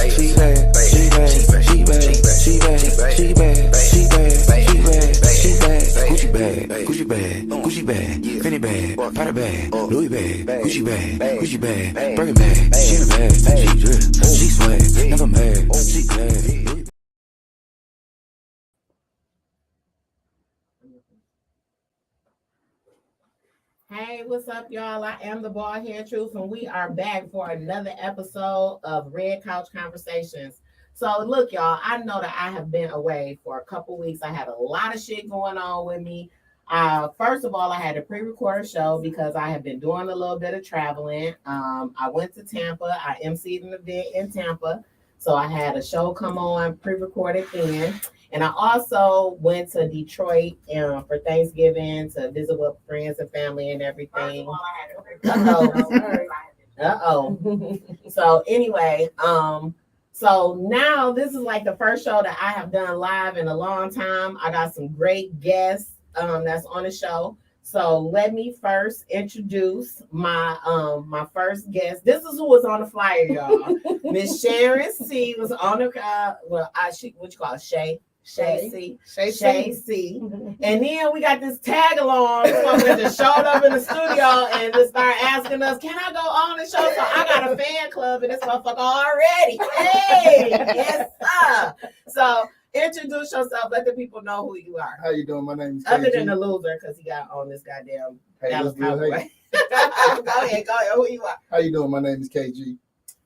She bad, she bad, she bad, she bad, she bad, she bad, she bad, she bad. Gucci bag, Gucci bag, Gucci bag, Fendi bag, Prada bag, Louis bag, Gucci bag, Gucci bag, Birkin bag. She in a bag, she drip, she swag, never mad, she glad. Hey, what's up, y'all? I am the Bald Head Truth, and we are back for another episode of Red Couch Conversations. So, look, y'all, I know that I have been away for a couple weeks. I had a lot of shit going on with me. First of all, I had a pre-recorded show because I have been doing a little bit of traveling. I went to Tampa. I emceed an event in Tampa. So I had a show come on, pre-recorded then. And I also went to Detroit for Thanksgiving to visit with friends and family and everything. Uh-oh. So anyway, so now this is like the first show that I have done live in a long time. I got some great guests that's on the show. So let me first introduce my my first guest. This is who was on the flyer, y'all. Miss Sharon C was on the what you call it? Shay C. And then we got this tag along that just showed up in the studio and just started asking us, can I go on the show? So I got a fan club in this motherfucker already. Hey, yes, sir. So introduce yourself. Let the people know who you are. How you doing? My name is KG. Other than the loser, because he got on this goddamn Dallas Cowboy. Go ahead. Who you are? How you doing? My name is KG.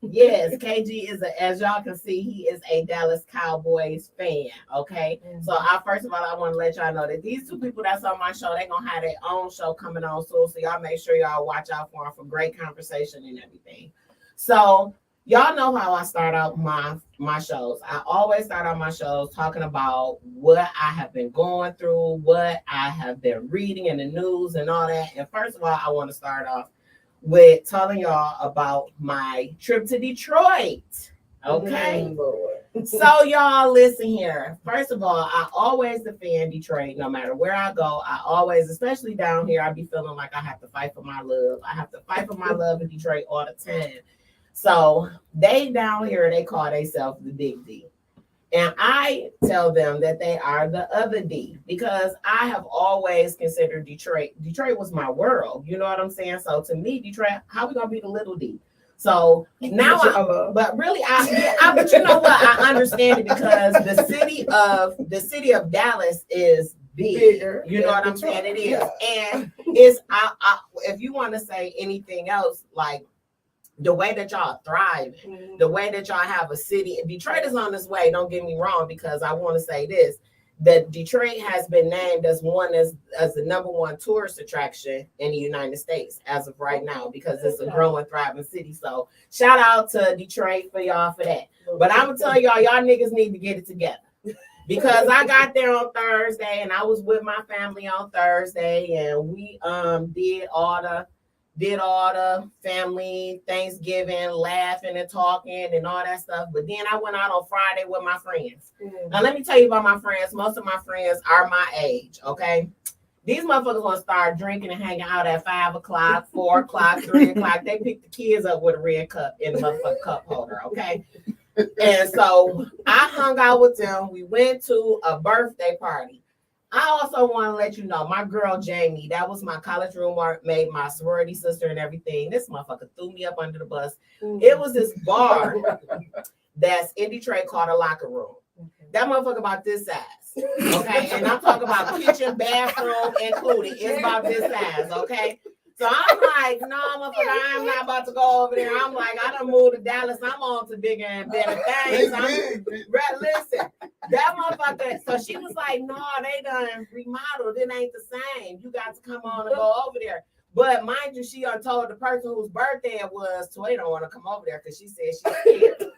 Yes, KG is as y'all can see, he is a Dallas Cowboys fan. Okay. Mm-hmm. So first of all, I want to let y'all know that these two people that's on my show, they're gonna have their own show coming on soon. So y'all make sure y'all watch out for them for great conversation and everything. So y'all know how I start out my shows. I always start out my shows talking about what I have been going through, what I have been reading in the news and all that. And first of all, I want to start off with telling y'all about my trip to Detroit. Okay. So y'all listen here. First of all, I always defend Detroit no matter where I go. I always, especially down here, I be feeling like I have to fight for my love. I have to fight for my love in Detroit all the time. So they down here, they call themselves the Big D. And I tell them that they are the other D because I have always considered Detroit. Detroit was my world. You know what I'm saying? So to me, Detroit, how we gonna be the little D? So now, but really, but you know what? I understand it because the city of Dallas is big. Bigger. You know what I'm saying? It is. And it's if you want to say anything else, like the way that y'all thrive, the way that y'all have a city. Detroit is on this way, don't get me wrong, because I want to say this. That Detroit has been named as the number one tourist attraction in the United States as of right now, because it's a growing, thriving city. So shout out to Detroit for y'all for that. But I'm gonna tell y'all niggas need to get it together, because I got there on Thursday and I was with my family on Thursday, and we did all the family Thanksgiving, laughing and talking and all that stuff. But then I went out on Friday with my friends. Now let me tell you about my friends. Most of my friends are my age, okay? These motherfuckers want to start drinking and hanging out at 5 o'clock, 4 o'clock, 3 o'clock. They pick the kids up with a red cup in the motherfucking cup holder, okay? And so I hung out with them. We went to a birthday party. I also want to let you know, my girl Jamie, that was my college roommate, my sorority sister and everything. This motherfucker threw me up under the bus. It was this bar that's in Detroit called a Locker Room. That motherfucker about this size, okay? And I'm talking about kitchen, bathroom included. It's about this size, okay? So I'm like, no, motherfucker, I'm not about to go over there. I'm like, I done moved to Dallas. I'm on to bigger and better things. Listen, that motherfucker. So she was like, no, they done remodeled. It ain't the same. You got to come on and go over there. But mind you, she done told the person whose birthday it was, so they don't want to come over there because she said she's scared.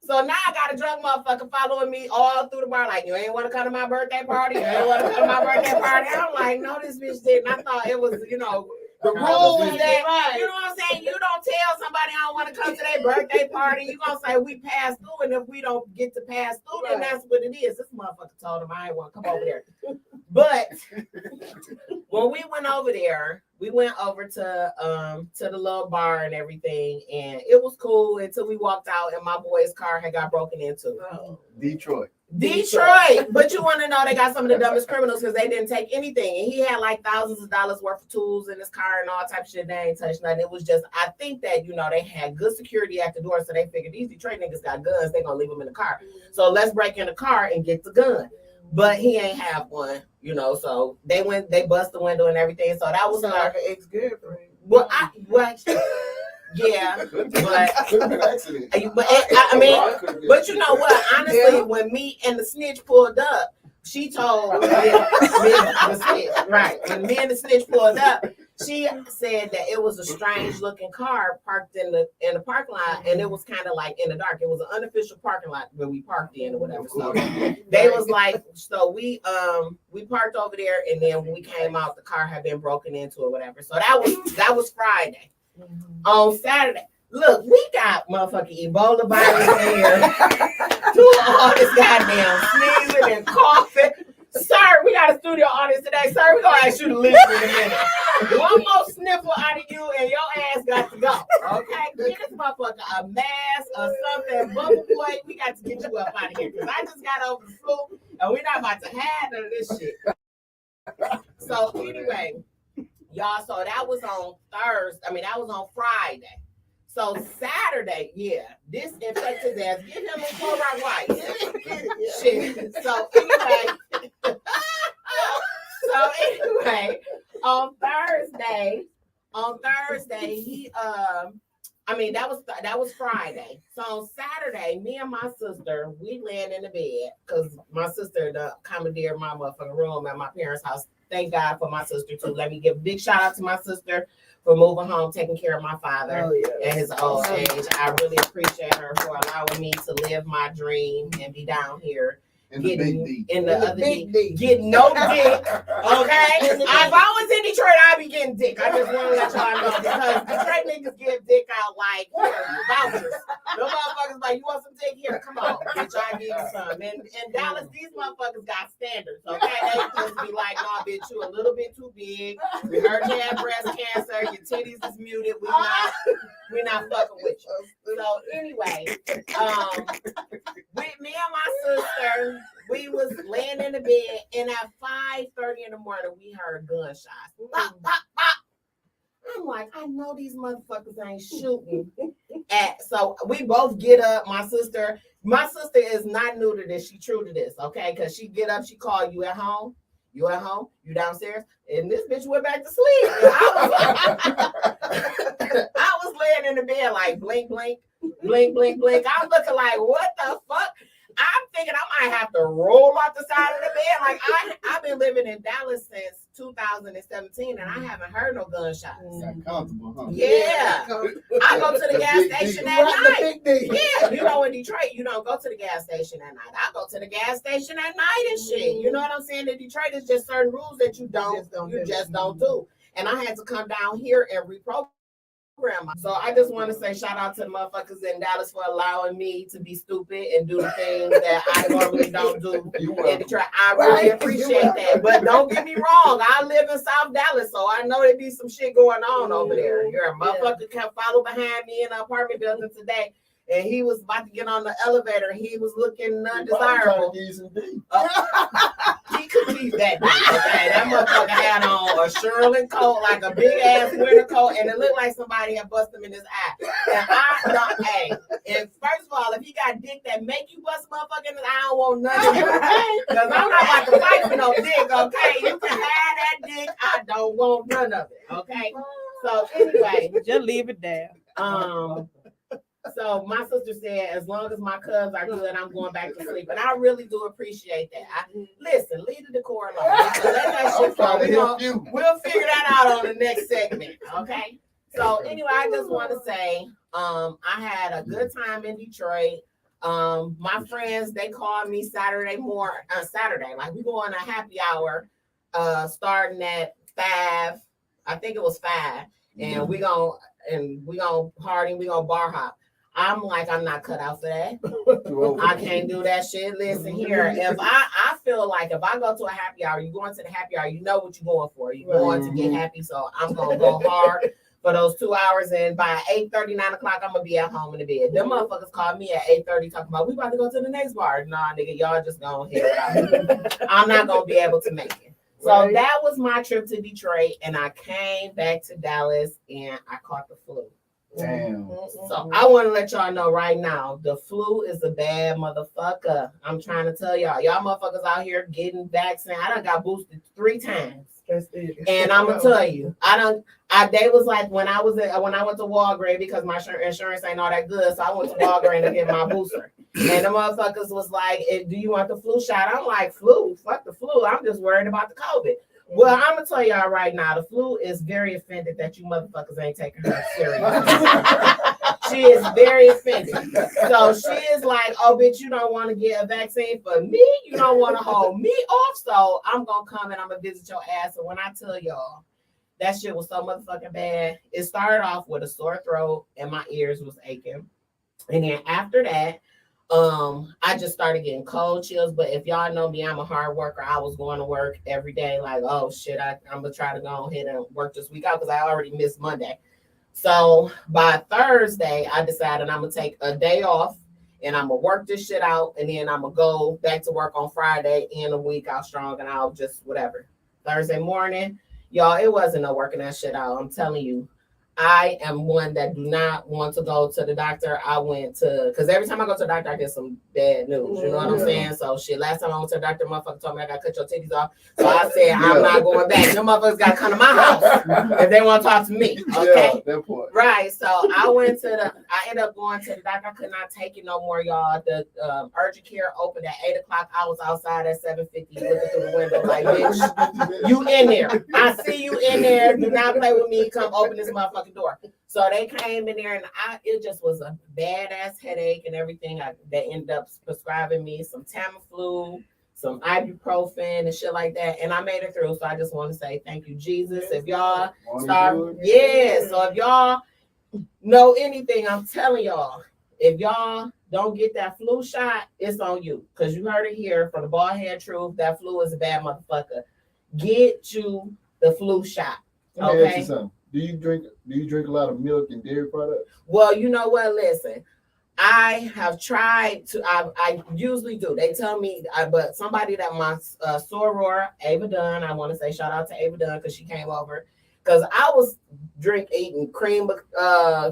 So now I got a drunk motherfucker following me all through the bar, like, you ain't want to come to my birthday party? You ain't want to come to my birthday party? I'm like, no, this bitch didn't. I thought it was, the rules that, you know what I'm saying? You don't tell somebody I don't want to come to their birthday party. You going to say we passed through, and if we don't get to pass through, then that's what it is. This motherfucker told him I ain't want to come over there. But when we went over there, we went over to the little bar and everything, and it was cool until we walked out and my boy's car had got broken into. Detroit. But you want to know, they got some of the dumbest criminals because they didn't take anything, and he had like thousands of dollars worth of tools in his car and all type of shit. They ain't touched nothing. It was just, I think that they had good security at the door, so they figured these Detroit niggas got guns, they gonna leave them in the car. So let's break in the car and get the gun. But he ain't have one, so they bust the window and everything. So that was like an ex-girlfriend. Yeah, but you know what? Honestly, when me and the snitch pulled up, she told me the snitch, right? When me and the snitch pulled up, she said that it was a strange looking car parked in the parking lot, and it was kind of like in the dark. It was an unofficial parking lot where we parked in or whatever. So they was like, so we parked over there, and then when we came out, the car had been broken into or whatever. So that was Friday. On Saturday, look, we got motherfucking Ebola virus here. Doing all this goddamn sneezing and coughing. Sir, we got a studio audience today. Sir, we're going to ask you to listen in a minute. One more sniffle out of you and your ass got to go. Okay? Get this motherfucker a mask or something. Bubble boy, we got to get you up out of here. Because I just got over the flu and we're not about to have none of this shit. So anyway, y'all, so that was on that was on Friday. So Saturday, this infected ass, give him a Clorox white. Shit. So anyway, on Thursday, he that was Friday. So on Saturday, me and my sister, we laying in the bed because my sister commandeered my motherfucking room at my parents' house. Thank God for my sister too. Let me give a big shout out to my sister for moving home, taking care of my father at his old age. I really appreciate her for allowing me to live my dream and be down here. Getting no dick, okay? If I was in Detroit, I'd be getting dick. I just want to let y'all know because Detroit niggas give dick out like vouchers. No motherfuckers like, you want some dick here? Come on, bitch, I give you some. And in Dallas, these motherfuckers got standards, okay? They just be like, no, bitch, you a little bit too big. We heard you had breast cancer. Your titties is muted. We're not fucking with you. So anyway, with me and my sister, we was laying in the bed, and at 5:30 in the morning, we heard gunshots. Pop, pop, pop. I'm like, I know these motherfuckers ain't shooting at. So we both get up. My sister is not new to this. She true to this, okay? Because she get up, she call you at home. You at home? You downstairs? And this bitch went back to sleep. And I was laying in the bed like blink, blink, blink, blink, blink. I'm looking like, what the fuck? I'm thinking I might have to roll off the side of the bed. Like I've been living in Dallas since 2017 and I haven't heard no gunshots. Comfortable, huh? Yeah. I go to the gas station at night. Yeah, you know, in Detroit, you don't go to the gas station at night. I go to the gas station at night and shit. You know what I'm saying? In Detroit, it's just certain rules that you just don't do. And I had to come down here and reprogram. So I just want to say shout out to the motherfuckers in Dallas for allowing me to be stupid and do the things that I normally don't do in Detroit. I really appreciate that. But don't get me wrong, I live in South Dallas, so I know there be some shit going on over there. Your motherfucker kept follow behind me in an apartment building today. And he was about to get on the elevator. And he was looking undesirable. He could keep that. Okay, that motherfucker had on a Sherlin coat, like a big ass winter coat, and it looked like somebody had busted him in his eye. And I don't. Hey, and first of all, if he got dick that make you bust a motherfucker in his eye, I don't want none of it. Because I'm not about to fight for no dick. Okay, you can have that dick. I don't want none of it. Okay. So anyway, just leave it there. So my sister said, as long as my cubs are good, I'm going back to sleep. And I really do appreciate that. Listen, leave the decor alone. Let that shit go. We'll figure that out on the next segment. Okay. So anyway, I just want to say, I had a good time in Detroit. My friends, they called me Saturday, like we going to happy hour, starting at 5. I think it was 5. And we gonna party, we gonna bar hop. I'm like, I'm not cut out for that. I can't do that shit. Listen here. If I feel like if I go to a happy hour, you going to the happy hour, you know what you're going for. You're going to get happy. So I'm gonna go hard for those 2 hours. And by 8:30, 9 o'clock, I'm gonna be at home in the bed. Them motherfuckers called me at 8:30 talking about we about to go to the next bar. Nah, nigga, y'all just gonna hear it out. I'm not gonna be able to make it. So that was my trip to Detroit, and I came back to Dallas and I caught the flu. Damn. So I want to let y'all know right now, the flu is a bad motherfucker. I'm trying to tell y'all motherfuckers out here getting vaccinated. I done got boosted 3 times. And I'm gonna tell you, they was like when I went to Walgreens because my insurance ain't all that good, so I went to Walgreens to get my booster. And the motherfuckers was like, do you want the flu shot? I'm like, flu? Fuck the flu. I'm just worried about the COVID. Well, I'm gonna tell y'all right now, the flu is very offended that you motherfuckers ain't taking her serious. She is very offended. So she is like, oh, bitch, you don't want to get a vaccine for me? You don't want to hold me off? So I'm gonna come and I'm gonna visit your ass. And when I tell y'all, that shit was so motherfucking bad. It started off with a sore throat and my ears was aching. And then after that, I just started getting cold chills. But if y'all know me, I'm a hard worker. I was going to work every day like, oh shit, I'm gonna try to go ahead and work this week out because I already missed Monday. So by Thursday, I decided I'm gonna take a day off and I'm gonna work this shit out, and then I'm gonna go back to work on Friday, end the week out strong, and I'll just whatever. Thursday morning, y'all, it wasn't no working that shit out. I'm telling you. I am one that do not want to go to the doctor. I went to, because every time I go to the doctor, I get some bad news. You know what I'm saying? So shit, last time I went to the doctor, motherfucker told me I got to cut your titties off. So I said, I'm not going back. Them motherfuckers got to come to my house if they want to talk to me. Okay? Yeah, that point. Right. So I ended up going to the doctor. I could not take it no more, y'all. The urgent care opened at 8 o'clock. I was outside at 7:50 looking through the window like, bitch, you in there. I see you in there. Do not play with me. Come open this motherfucker door. So they came in there and it just was a badass headache and everything. They ended up prescribing me some Tamiflu, some ibuprofen and shit like that. And I made it through. So I just want to say thank you, Jesus. If y'all so if y'all know anything, I'm telling y'all, if y'all don't get that flu shot, it's on you. Because you heard it here from the bald head truth. That flu is a bad motherfucker. Get you the flu shot. Let me ask you something. Do you drink a lot of milk and dairy products? Well, you know what? Listen, I have tried to. I usually do. They tell me, but somebody that my soror Ava Dunn, I want to say shout out to Ava Dunn because she came over. because I was eating cream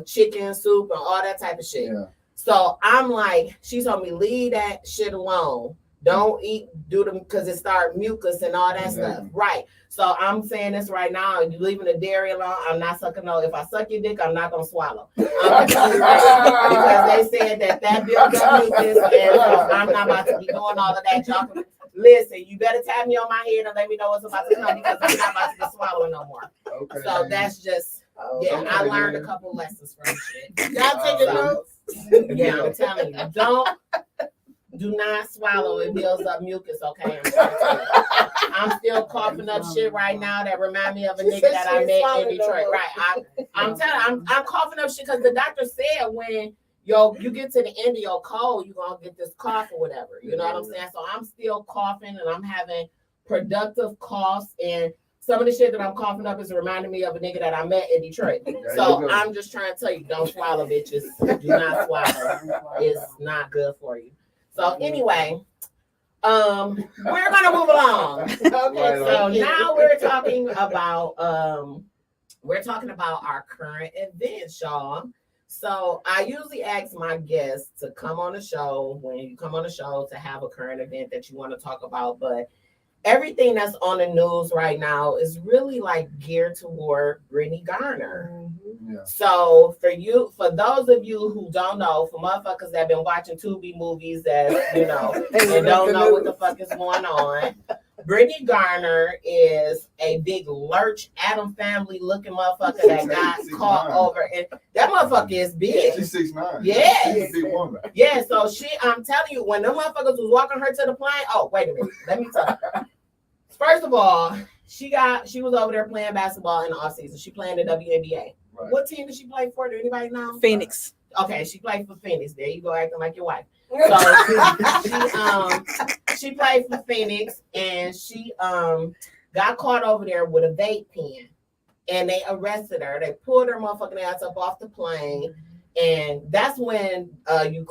chicken soup and all that type of shit. Yeah. So I'm like, she told me leave that shit alone. Don't do them because it start mucus and all that stuff. Right. So I'm saying this right now. You leaving the dairy alone. I'm not sucking no. If I suck your dick, I'm not gonna swallow. Because they said that builds up mucus, and so I'm not about to be doing all of that. Y'all can, listen, you better tap me on my head and let me know what's about to come because I'm not about to be swallowing no more. Okay. So that's just I learned a couple lessons from shit. Y'all taking notes? Yeah, I'm telling you, do not swallow. It builds up mucus, okay? I'm still coughing up shit right now that remind me of a nigga that I met in Detroit. Right. I'm telling you, I'm coughing up shit because the doctor said when you get to the end of your cold, you're gonna get this cough or whatever. You know what I'm saying? So I'm still coughing and I'm having productive coughs, and some of the shit that I'm coughing up is reminding me of a nigga that I met in Detroit. So I'm just trying to tell you, don't swallow, bitches. Do not swallow. It's not good for you. So anyway, we're gonna move along. Okay, so now we're talking about our current events, y'all. So I usually ask my guests to come on the show when you come on the show to have a current event that you want to talk about, but everything that's on the news right now is really like geared toward Brittany Garner. Mm-hmm. Yeah. So for those of you who don't know, for motherfuckers that have been watching Tubi movies that, you know, and don't know what the fuck is going on, Brittany Garner is a big lurch Adam Family looking motherfucker that got caught over, and that motherfucker is big. She's 6'9". Yes. She's a big woman. Yeah, so I'm telling you, when them motherfuckers was walking her to the plane, oh, wait a minute, let me tell you. First of all, she was over there playing basketball in the offseason. She playing the WNBA. Right. What team did she play for? Do anybody know? Phoenix. Okay, she played for Phoenix. There you go, acting like your wife. So she played for Phoenix, and she got caught over there with a vape pen, and they arrested her. They pulled her motherfucking ass up off the plane. And that's when Russia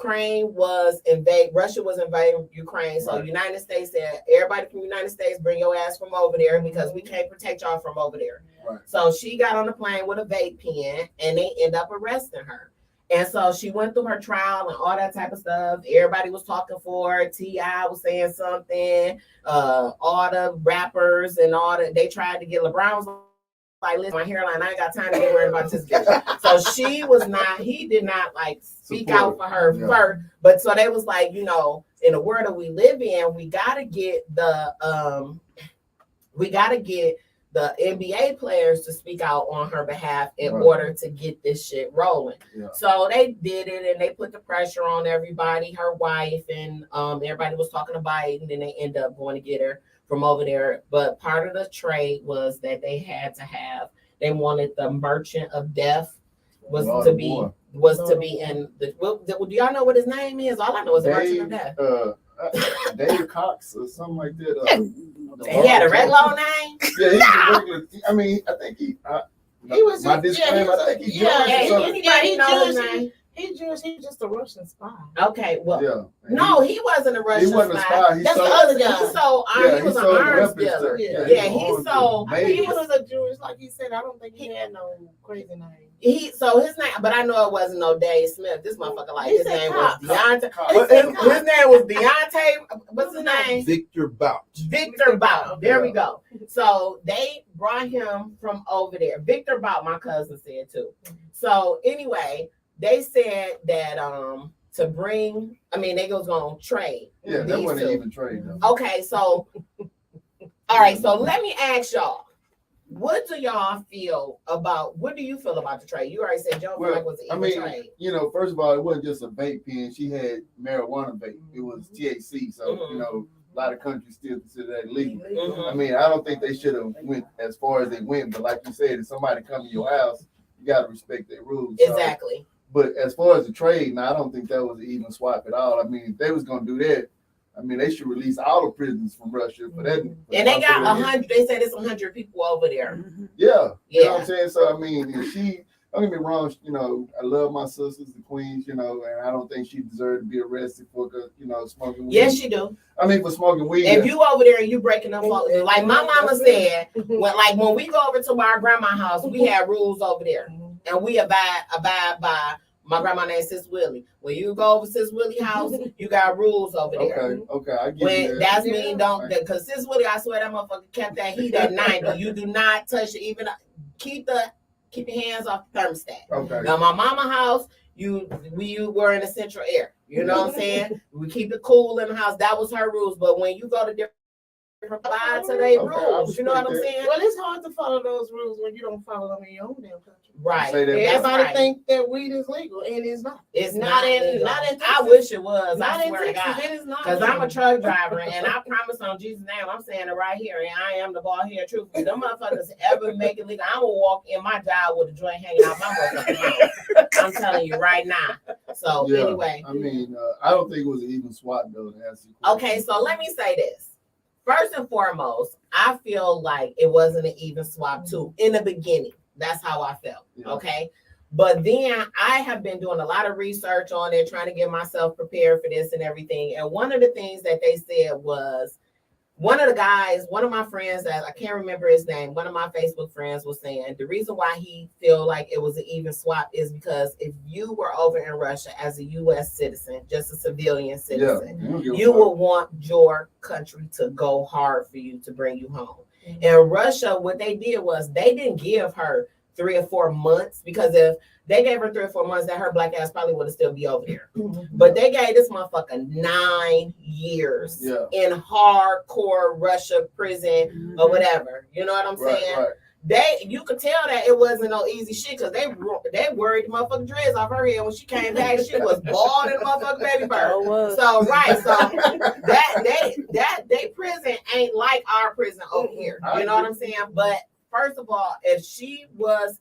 was invading Ukraine. So right. United States said, everybody from the United States, bring your ass from over there because we can't protect y'all from over there. Right. So she got on the plane with a vape pen, and they end up arresting her. And so she went through her trial and all that type of stuff. Everybody was talking for her. T.I. was saying something. All the rappers and all that, they tried to get LeBron was like, listen, my hairline, I ain't got time to get worried about this bitch. So he did not like speak out for her first. But so they was like, you know, in the world that we live in, we gotta get the NBA players to speak out on her behalf in order to get this shit rolling. Yeah. So they did it, and they put the pressure on everybody, her wife, and everybody was talking to Biden, and they end up going to get her from over there. But part of the trade was that they wanted the Merchant of Death to be in the. Do y'all know what his name is? All I know is the Merchant of Death. Dave Cox or something like that. He had a regular name. Yeah, he's a regular. I mean, I think he was my disclaimer. I think he anybody know his name? He's Jewish. He's just a Russian spy. Okay, well, no, he wasn't a Russian spy. He wasn't a spy. That's the other guy. He was an arms dealer. He was a Jewish, like he said. I don't think he had no crazy name. His name, but I know it wasn't no Dave Smith. This motherfucker, his name was Deontay. His name was Deontay. What's his name? Victor Bout. Victor Bout. There we go. So they brought him from over there. Victor Bout, my cousin said too. So anyway, they said that they was gonna trade. Yeah, that wasn't even trade though. Okay, so all right, so let me ask y'all. What do you feel about the trade? You already said Joe was an even trade. You know, first of all, it wasn't just a vape pen. She had marijuana vape. It was THC. So, you know, a lot of countries still consider that legal. Mm-hmm. I mean, I don't think they should have went as far as they went. But like you said, if somebody come to your house, you got to respect their rules. Exactly. So, but as far as the trade, I don't think that was an even swap at all. I mean, if they was going to do that, I mean, they should release all the prisoners from Russia for that. And they got 100. They said it's 100 people over there. Yeah, you know what I'm saying. So I mean, if she don't get me wrong, you know, I love my sisters, the queens, you know, and I don't think she deserved to be arrested for, you know, smoking weed. Yes, she do. I mean, for smoking weed. If you over there and you breaking them, like my mama said, when we go over to our grandma's house, we have rules over there, and we abide by. My grandma named Sis Willie. When you go over Sis Willie's house, you got rules over there. Okay, I get that. Mean don't, because Sis Willie, I swear that motherfucker kept that heat at 90. You do not touch it. Even keep your hands off the thermostat. Okay. Now my mama house, we were in the central air. You know what I'm saying? We keep it cool in the house. That was her rules. But when you go to different provide to their rules, you know what I'm saying? Well, it's hard to follow those rules when you don't follow them in your own damn country. Right. Everybody think that weed is legal, and it's not. It's not in Texas. I wish it was. I swear to God. It is not. Because I'm a truck driver, and I promise on Jesus' name, I'm saying it right here, and I am the ball here. Truth, if them motherfuckers ever make it legal, I'm gonna walk in my job with a joint hanging out my motherfucking mouth. I'm telling you right now. So anyway, I mean, I don't think it was an even swap though. Okay, so let me say this. First and foremost, I feel like it wasn't an even swap too in the beginning. That's how I felt. Okay. But then I have been doing a lot of research on it, trying to get myself prepared for this and everything. And one of the things that they said was, one of the guys, one of my friends, that I can't remember his name, one of my Facebook friends was saying the reason why he feel like it was an even swap is because if you were over in Russia as a U.S. citizen, just a civilian citizen, you would want your country to go hard for you to bring you home. In Russia, what they did was they didn't give her 3 or 4 months, because if they gave her 3 or 4 months, that her black ass probably would have still be over there. But they gave this motherfucker 9 years in hardcore Russia prison or whatever. You know what I'm saying? Right. You could tell that it wasn't no easy shit, because they worried the motherfucking dreads off her head when she came back. She was bald in the motherfucking baby bird. So that prison ain't like our prison over here. You know what I'm saying? But first of all, if she was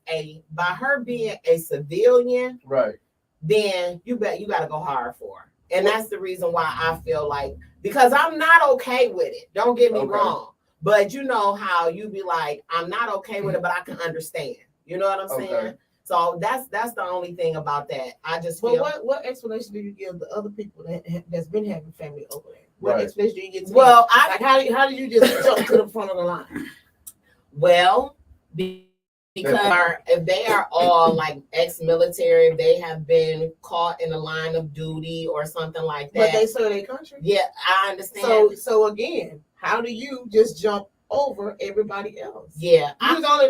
by her being a civilian, right, then you gotta go hard for her. And that's the reason why I feel like, because I'm not okay with it. Don't get me wrong. But you know how you be like, I'm not okay with it, but I can understand. You know what I'm saying? So that's the only thing about that. I just feel. Well, what explanation do you give the other people that's been having family over there? What explanation do you give to them? How do you just jump to the front of the line? Well, because if they are all like ex-military, if they have been caught in the line of duty or something like that. But they serve their country. Yeah, I understand. So again, how do you just jump over everybody else? Yeah.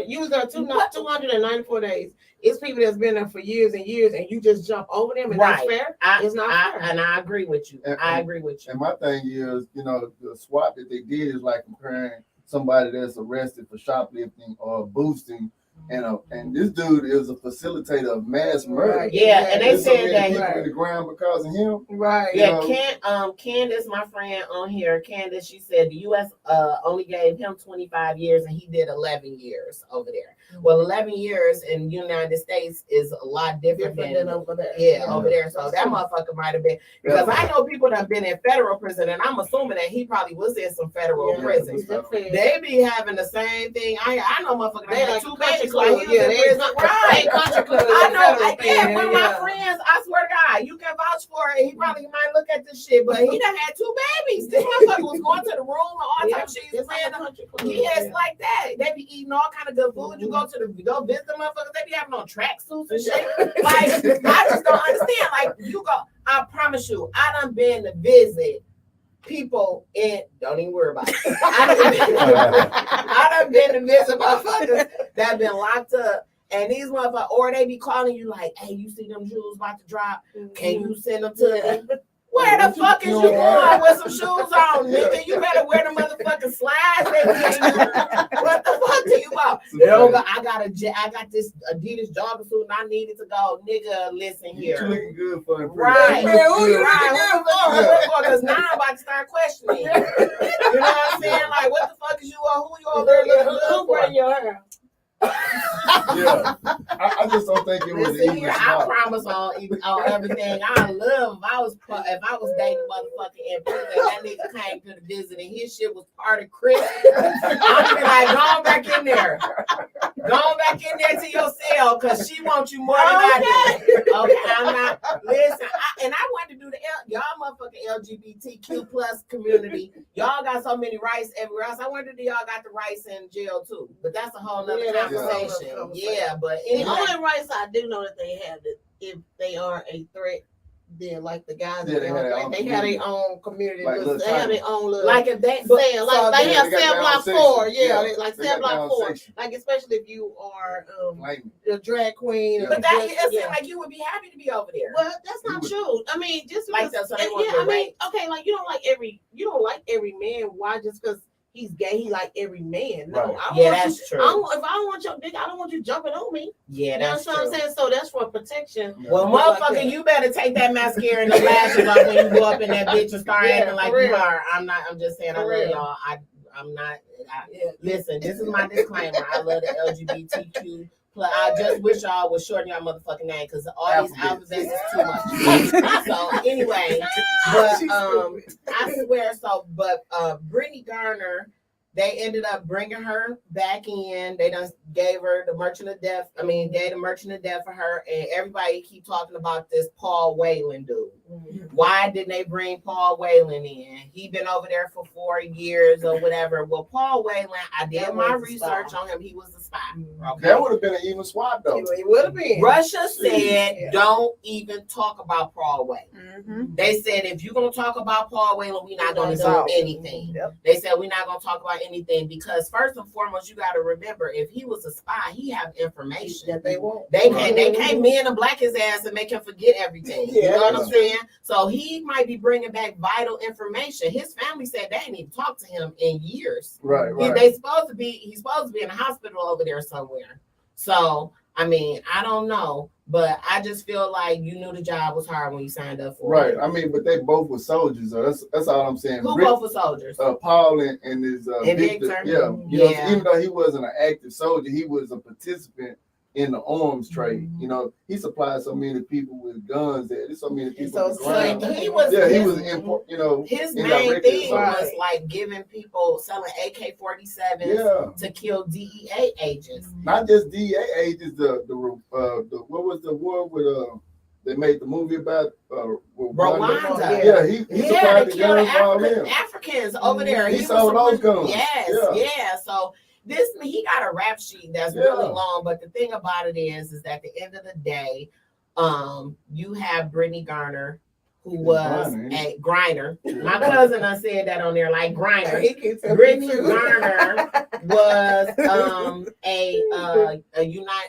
You was there 294 days. It's people that's been there for years and years, and you just jump over them, and that's fair? It's not fair. And I agree with you. I agree with you. And my thing is, you know, the swap that they did is like comparing somebody that's arrested for shoplifting or boosting, and this dude is a facilitator of mass murder. Yeah, and they said that people in the ground because of him. Right. Yeah, Candace, my friend on here, Candace, she said the U.S. Only gave him 25 years, and he did 11 years over there. Well, 11 years in the United States is a lot different than over there. Yeah, over there. So that motherfucker might have been, because I know people that have been in federal prison, and I'm assuming that he probably was in some federal prison. They be having the same thing. I know motherfuckers. They like 2 country clubs. Right. I know. One of my friends, I swear to God, you can vouch for it. He probably might look at this shit, but he done had 2 babies. This motherfucker was going to the room and all type of shit. Yes, like that. They be eating all kind of good food. You go visit the motherfuckers. They be having on tracksuits and shit. Like, I just don't understand. Like, you go. I promise you, I done been to visit people don't even worry about it. I done been to visit motherfuckers that been locked up, and these motherfuckers, or they be calling you like, hey, you see them shoes about to drop? Can you send them to me? Where the fuck is you going with some shoes on, nigga? You better wear the motherfucking slides. What the fuck do you want? I got this Adidas jogging suit and I needed to go. Nigga, listen here. You looking good for it. Right. Because now I'm about to start questioning. You know what I'm saying? Like, what the fuck is you on? Who you over there looking good for? Your hair. Yeah, I just don't think it was easy. I promise on everything. I love if I was dating motherfucking in prison, that nigga came to the visit and his shit was part of Chris. I'd be like, go on back in there. Go back in there to your cell because she wants you more than I do. Okay, I'm not. Listen, I wanted to do y'all motherfucking LGBTQ plus community. Y'all got so many rights everywhere else. I wonder if y'all got the rights in jail too. But that's a whole nother conversation. Yeah, but anyway. The only rights I do know that they have that if they are a threat. Then like the guys, they had their own community. Like they have their own little, like if they cell, like they have cell block 4, like cell block 4. Like especially if you are a drag queen. But that it seems like you would be happy to be over there. Well, that's not true. I mean, just like that. So they okay, like you don't like every man. Why just because he's gay, he like every man. No, right. That's true. If I don't want your dick, I don't want you jumping on me. Yeah, that's what I'm saying. So that's for protection. Well, motherfucker, like you better take that mascara and the lashes off when you go up in that bitch and start acting like you are. I'm just saying I love y'all. I'm not. Listen, this is my disclaimer. I love the LGBTQ. I just wish y'all would shorten y'all motherfucking name because all these alphabets is too much. So anyway, but I swear but Brittany Garner, they ended up bringing her back in. They done gave her the Merchant of Death. Gave the Merchant of Death for her, and everybody keep talking about this Paul Whelan dude. Mm-hmm. Why didn't they bring Paul Whelan in? He been over there for 4 years or whatever. Well, Paul Whelan, I did my research on him. He was a spy. Okay? That would have been an even swap though. It would have been. Russia said, don't even talk about Paul Whelan. Mm-hmm. They said, if you're going to talk about Paul Whelan, we're not going to do anything. Yep. They said, we're not going to talk about anything because first and foremost, you got to remember, if he was a spy, he have information that they won't. They can't men and black his ass and make him forget everything. You know what I'm saying? So he might be bringing back vital information. His family said they didn't even talk to him in years. Right. He's supposed to be in a hospital over there somewhere. So I don't know, but I just feel like you knew the job was hard when you signed up for it. Right. But they both were soldiers. So that's all I'm saying. Who both were soldiers? Paul and his Victor. Yeah. You know, even though he wasn't an active soldier, he was a participant in the arms trade. You know, he supplied so many people with guns that there's so many people. He was you know, his main thing was like giving people selling AK-47s to kill DEA agents. Not just DEA agents. The what was the war with they made the movie about Rwanda. Yeah, he supplied the guns for all them. Africans over there. He sold those guns. Yes. So he got a rap sheet that's really long, but the thing about it is that at the end of the day, you have Brittany Garner, who was a Griner. My cousin done said that on there, like Griner. Brittany Garner was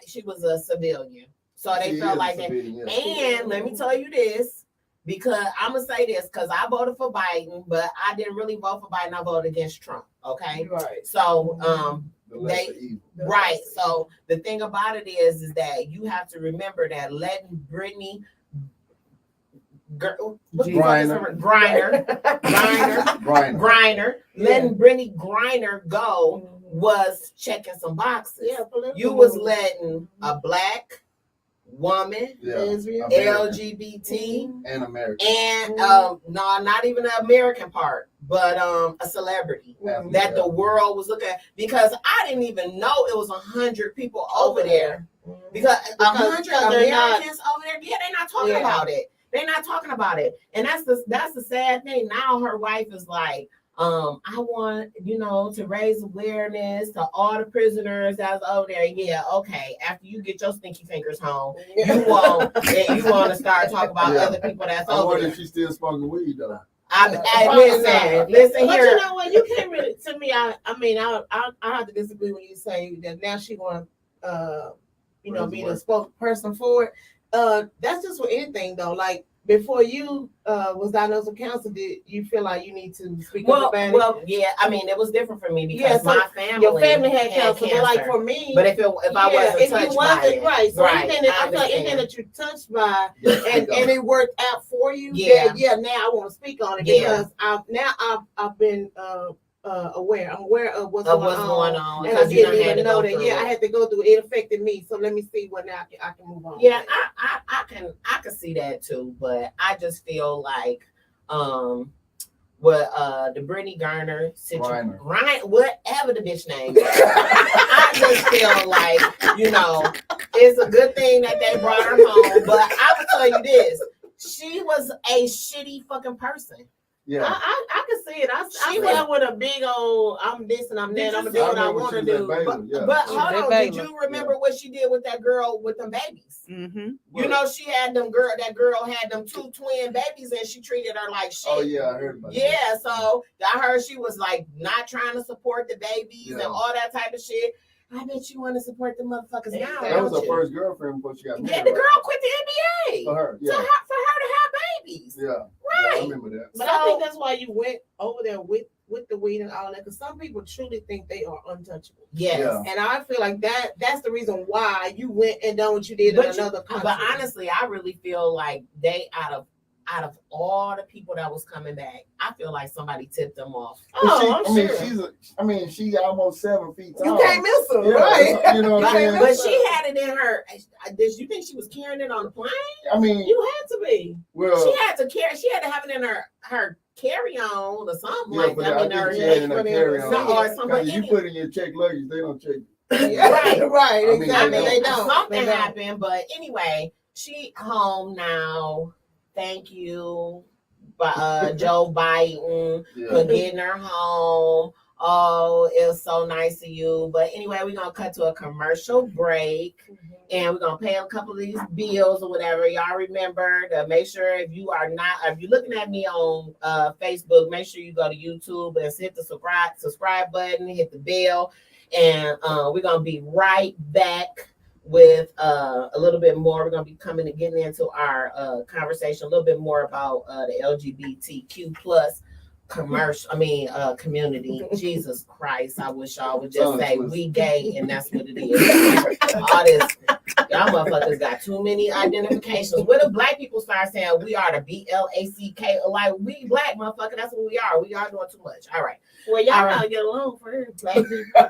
she was a civilian. So they felt like that. And let me tell you this, because I'm going to say this, because I voted for Biden, but I didn't really vote for Biden. I voted against Trump. Okay. Right. So, So the thing about it is that you have to remember that letting Brittany Griner, letting Brittany Griner go was checking some boxes. You was letting a black woman, LGBT, and American, and no, not even the American part, but a celebrity that the world was looking at, because I didn't even know it was 100 people over there, because 100 Americans over there, they're not talking about it. They're not talking about it, and that's the sad thing. Now her wife is like, I want, to raise awareness to all the prisoners that's over there. Yeah, okay. After you get your stinky fingers home, you want to start talking about other people that's over there. I wonder if she's still smoking weed though. Listen but here. You know what? You can't really. To me, I have to disagree when you say that now she want be the spokesperson for it. That's just for anything though. Like, before you was diagnosed with cancer, did you feel like you need to speak up about it? Well, yeah. It was different for me because my family, your family had cancer. But like for me, but if I wasn't touched by it, right. So anything that you touched by, and it worked out for you, now I want to speak on it because I've been aware. I'm aware of what's going on, and I didn't even know that. I had to go through it. It affected me, so let me see what now I can move on. Yeah, I can see that too, but I just feel like with the Brittany Garner situation, whatever the bitch name is. I just feel like, you know, it's a good thing that they brought her home. But I will tell you this, she was a shitty fucking person. Yeah, I can see it. I went with a big old, I'm this and I'm that. I'm gonna do what I want to do. But hold on, did you remember what she did with that girl with them babies? Mm-hmm. You know, she had them that girl had them 2 twin babies, and she treated her like shit. Oh yeah, I heard about that. Yeah, so I heard she was like not trying to support the babies and all that type of shit. I bet you want to support the motherfuckers now. That was her first girlfriend before she got married. Yeah, the girl quit the NBA. For her to have babies. Yeah. Right. Yeah, I remember that. But I think that's why you went over there with the weed and all that, because some people truly think they are untouchable. Yes. Yeah. And I feel like that's the reason why you went and done what you did in another country. But honestly, I really feel like they out of all the people that was coming back, I feel like somebody tipped them off. She's almost 7 feet tall. You can't miss her, right? You know what I'm saying? But she had it in her. Did you think she was carrying it on the plane? I mean, you had to be. Well, she had to have it in her carry-on or something like that. I mean, or something. You put in your check luggage, they don't check. Right. Exactly. They don't. Something happened, but anyway, she home now. Thank you, Joe Biden, for getting her home. Oh, it was so nice of you. But anyway, we're going to cut to a commercial break, and we're going to pay a couple of these bills or whatever. Y'all remember to make sure if you're looking at me on Facebook, make sure you go to YouTube and hit the subscribe button, hit the bell, and we're going to be right back with a little bit more. We're going to be coming and getting into our conversation a little bit more about the LGBTQ plus community. Jesus Christ, I wish y'all would just say we gay and that's what it is. All this, y'all motherfuckers got too many identifications. What if black people start saying we are the BLACK, like we black motherfucker, that's what we are. We are doing too much. All right. Well, y'all gotta get along for real.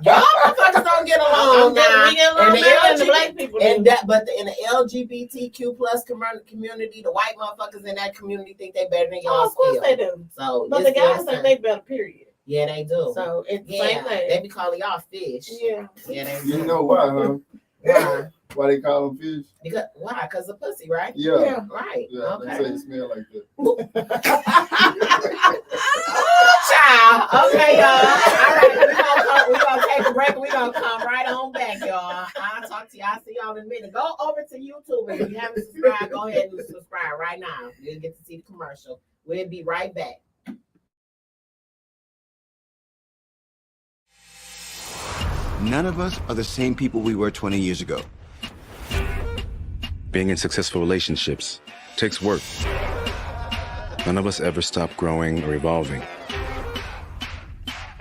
Y'all motherfuckers don't get along now. We get along better than the black people. And but in the LGBTQ plus community, the white motherfuckers in that community think they better than y'all. Of course they do. So, but the guys think they better. Period. Yeah, they do. So it's the same thing. They be calling y'all fish. Yeah. Yeah, they do. You know why, huh? Why? Why they call them fish? Because why? Because of pussy, right? Yeah. Right. Yeah. Okay. They say it smell like that. Child. Okay, y'all. All right, we're gonna take a break. We're gonna come right on back, y'all. I'll talk to y'all. I'll see y'all in a minute. Go over to YouTube, and if you haven't subscribed, go ahead and subscribe right now. You'll get to see the commercial. We'll be right back. None of us are the same people we were 20 years ago. Being in successful relationships takes work. None of us ever stop growing or evolving.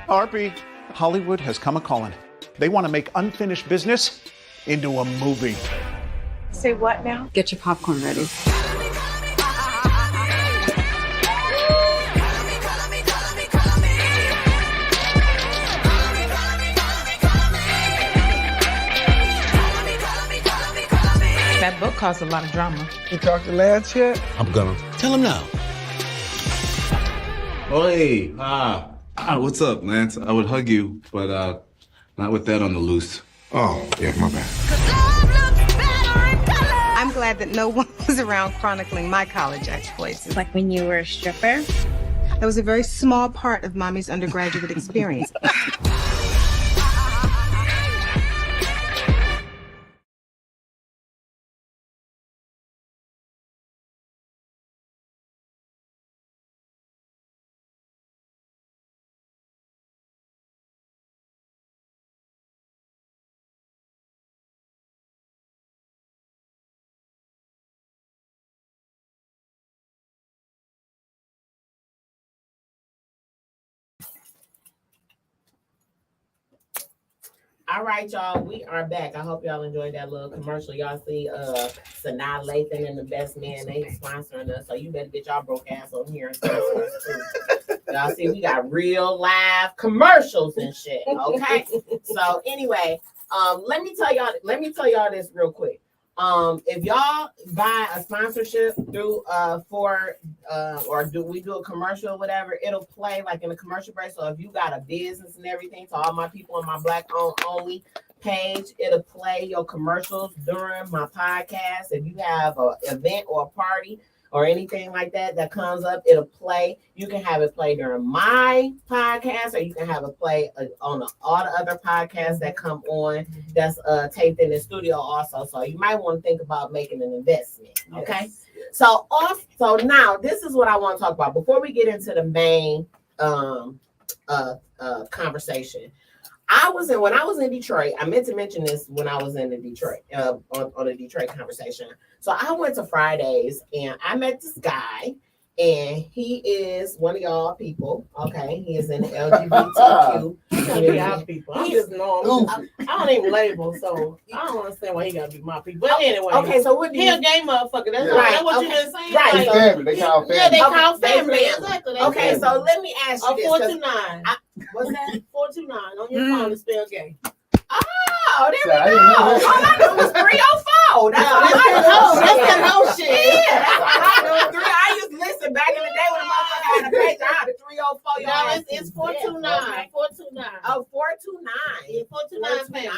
Harpy, Hollywood has come a-calling. They want to make unfinished business into a movie. Say what now? Get your popcorn ready. That book caused a lot of drama. You talked to Lance yet? I'm gonna. Tell him now. Oh, hey. What's up, Lance? I would hug you, but not with that on the loose. Oh, yeah, my bad. I'm glad that no one was around chronicling my college exploits. Like when you were a stripper? That was a very small part of Mommy's undergraduate experience. All right, y'all, we are back. I hope y'all enjoyed that little commercial. Y'all see Sanaa Lathan and the Best Man, they sponsoring us, so you better get y'all broke ass over here and sponsor us too. Y'all see, we got real live commercials and shit, okay? So anyway, let me tell y'all this real quick. If y'all buy a sponsorship through or we do a commercial or whatever, it'll play like in a commercial break. So if you got a business and everything, to all my people on my Black only page, it'll play your commercials during my podcast. If you have an event or a party or anything like that comes up, it'll play. You can have it play during my podcast, or you can have it play on all the other podcasts that come on that's taped in the studio also. So you might want to think about making an investment. Okay. Yes. So now this is what I want to talk about before we get into the main conversation. When I was in Detroit, I meant to mention this when I was in the Detroit on the Detroit conversation. So I went to Fridays and I met this guy, and he is one of y'all people. Okay, he is in the LGBTQ community. People. I just know him. I don't even label, so I don't understand why he gotta be my people. But anyway, okay. So what? He a gay motherfucker. That's right. That's what you've been saying. Right. Like, family. They call family. Yeah, they call family. Exactly. Okay, so let me ask you this. 429. What's that? 429 on your phone to spell gay. Oh, there we go. All I knew was 304. That's all I knew. That's that whole shit. Yeah. I used to listen back in the day when the motherfucker had a page. I had a 304. No, it's 429. 429. Oh, 429. Yeah, 429.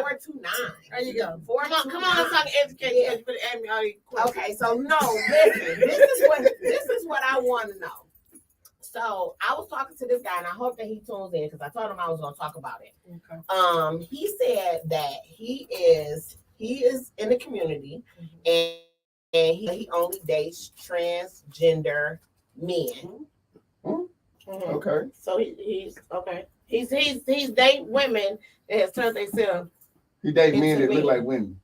429. There you go. Come 429. on, let's talk education. You better ask me all these questions. Okay, so no, listen. This is what I want to know. So I was talking to this guy, and I hope that he tunes in because I told him I was going to talk about it. Okay. He said that he is in the community, and he only dates transgender men. Okay. So he's okay. He's dating women that has turned themselves. He date men that look like women.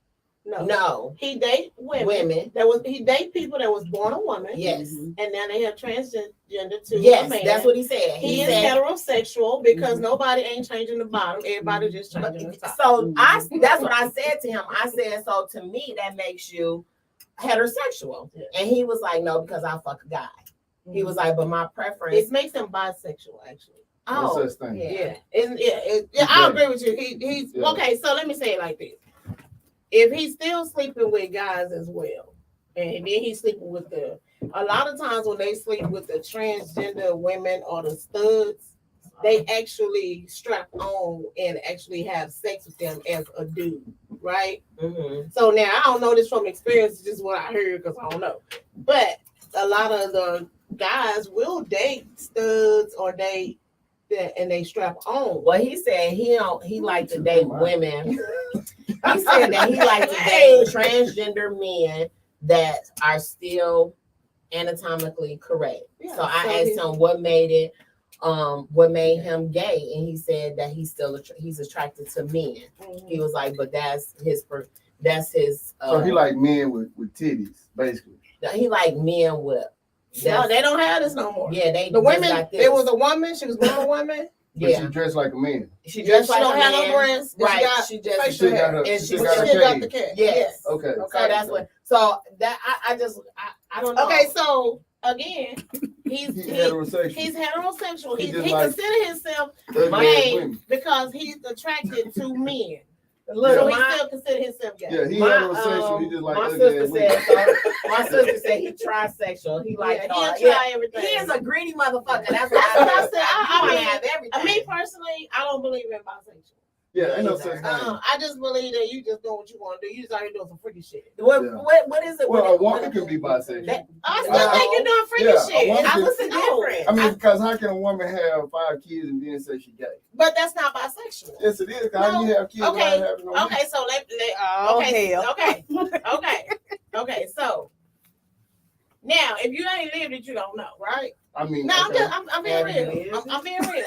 No. He date women. He date people that was born a woman. Yes. And now they have transgender to yes, a man. that's what he said. He is heterosexual because nobody ain't changing the bottom. Everybody just changing the top. So that's what I said to him. I said, so to me, that makes you heterosexual. Yeah. And he was like, no, because I fuck a guy. He was like, but my preference. It makes him bisexual, actually. Oh, no such thing. Yeah. I agree with you. He's okay. So let me say it like this. If he's still sleeping with guys as well, and then he's sleeping with a lot of times when they sleep with the transgender women or the studs, they actually strap on and actually have sex with them as a dude, right? Mm-hmm. So now I don't know this from experience, it's just what I heard because I don't know. But a lot of the guys will date studs or date and they strap on. Well, he said he liked to date women. He said that he liked to date transgender men that are still anatomically correct. Yeah, so I asked him what made him gay, and he said that he's attracted to men. Mm-hmm. He was like, but that's his. So he like men with titties, basically. He like men with. No, they don't have this no more. Yeah, the women. Like it was a woman. She was born a woman. But she dressed like a man. She dressed like a man. She don't have no breasts. Right. She still got the cat. Yes. Okay. So that's what. So that I don't know. Okay. So again, he's heterosexual. He's heterosexual. He considers himself gay because he's attracted to men. So he still considers himself gay. Yeah, he's heterosexual. He just like my sister said. My sister said he's trisexual. He like he'll try everything. He is a greedy motherfucker. That's what I said. I have everything. Me personally, I don't believe in bisexual. Yeah, ain't no such thing. I just believe that you just doing what you want to do. You just out here doing some freaky shit. What is it? Well, a woman can be bisexual. I still think you're doing freaky shit. I was different. I mean, because how can a woman have 5 kids and then say she gay? But that's not bisexual. Yes, it is. Because how you have kids without having no okay, so okay, so now if you ain't lived it, you don't know, right? I mean, no, I'm being real. I'm being real.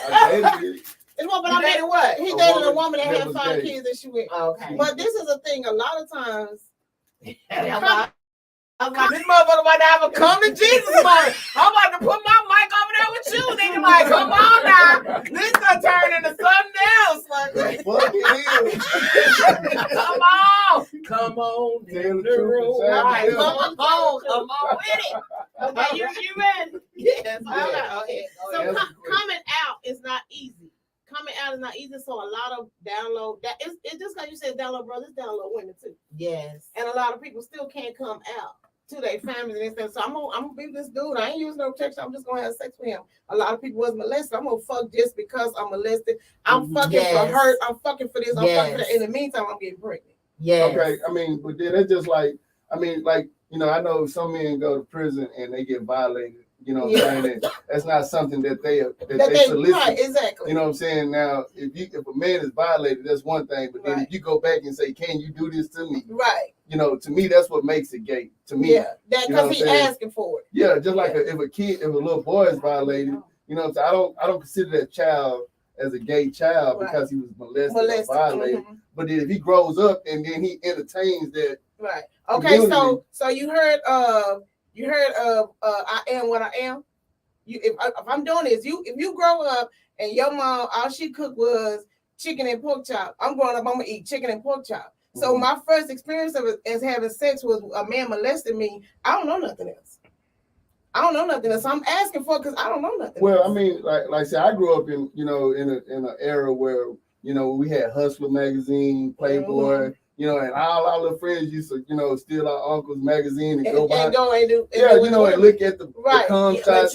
But I mean, what? He dated a woman that had 5 kids and she went. Okay. But this is a thing. A lot of times, this motherfucker about to have a come to Jesus moment. I'm about to put my mic over there with you. They like, come on now. This gonna turn into something else. Like, come on, in the room. Right. Come on with it. Okay, you ready? Yes. Okay. So coming out is not easy. coming out is not easy. So a lot of download that it's just like you said, download brothers, download women too. Yes. And a lot of people still can't come out to their families and stuff. So I'm gonna be this dude. I ain't using no protection. I'm just gonna have sex with him. A lot of people was molested. I'm gonna fuck just because I'm molested. I'm fucking for hurt. I'm fucking for this. I'm fucking for that. In the meantime, I'm getting pregnant. Yeah. Okay. I mean, but then it's just like, I mean, like, you know, I know some men go to prison and they get violated. You know what I'm saying? That's not something that they solicit. Right, exactly. You know what I'm saying? Now, if a man is violated, that's one thing. But then if you go back and say, "Can you do this to me?" Right. You know, to me, that's what makes it gay. To me, that because he's asking for it. Yeah, just like if a little boy is violated, you know, I don't consider that child as a gay child because he was molested or violated. Mm-hmm. But then if he grows up and then he entertains that. Right. Okay. So you heard I am what I am. If I'm doing this, if you grow up and your mom all she cooked was chicken and pork chop, I'm growing up, I'm gonna eat chicken and pork chop. So my first experience of it as having sex was a man molesting me. I don't know nothing else. So I'm asking for it because I don't know nothing. Well, else. I mean, like I said, I grew up in an era where, you know, we had Hustler magazine, Playboy. Mm-hmm. You know, and all our little friends used to, you know, steal our uncle's magazine and go by. And look at the cum shots.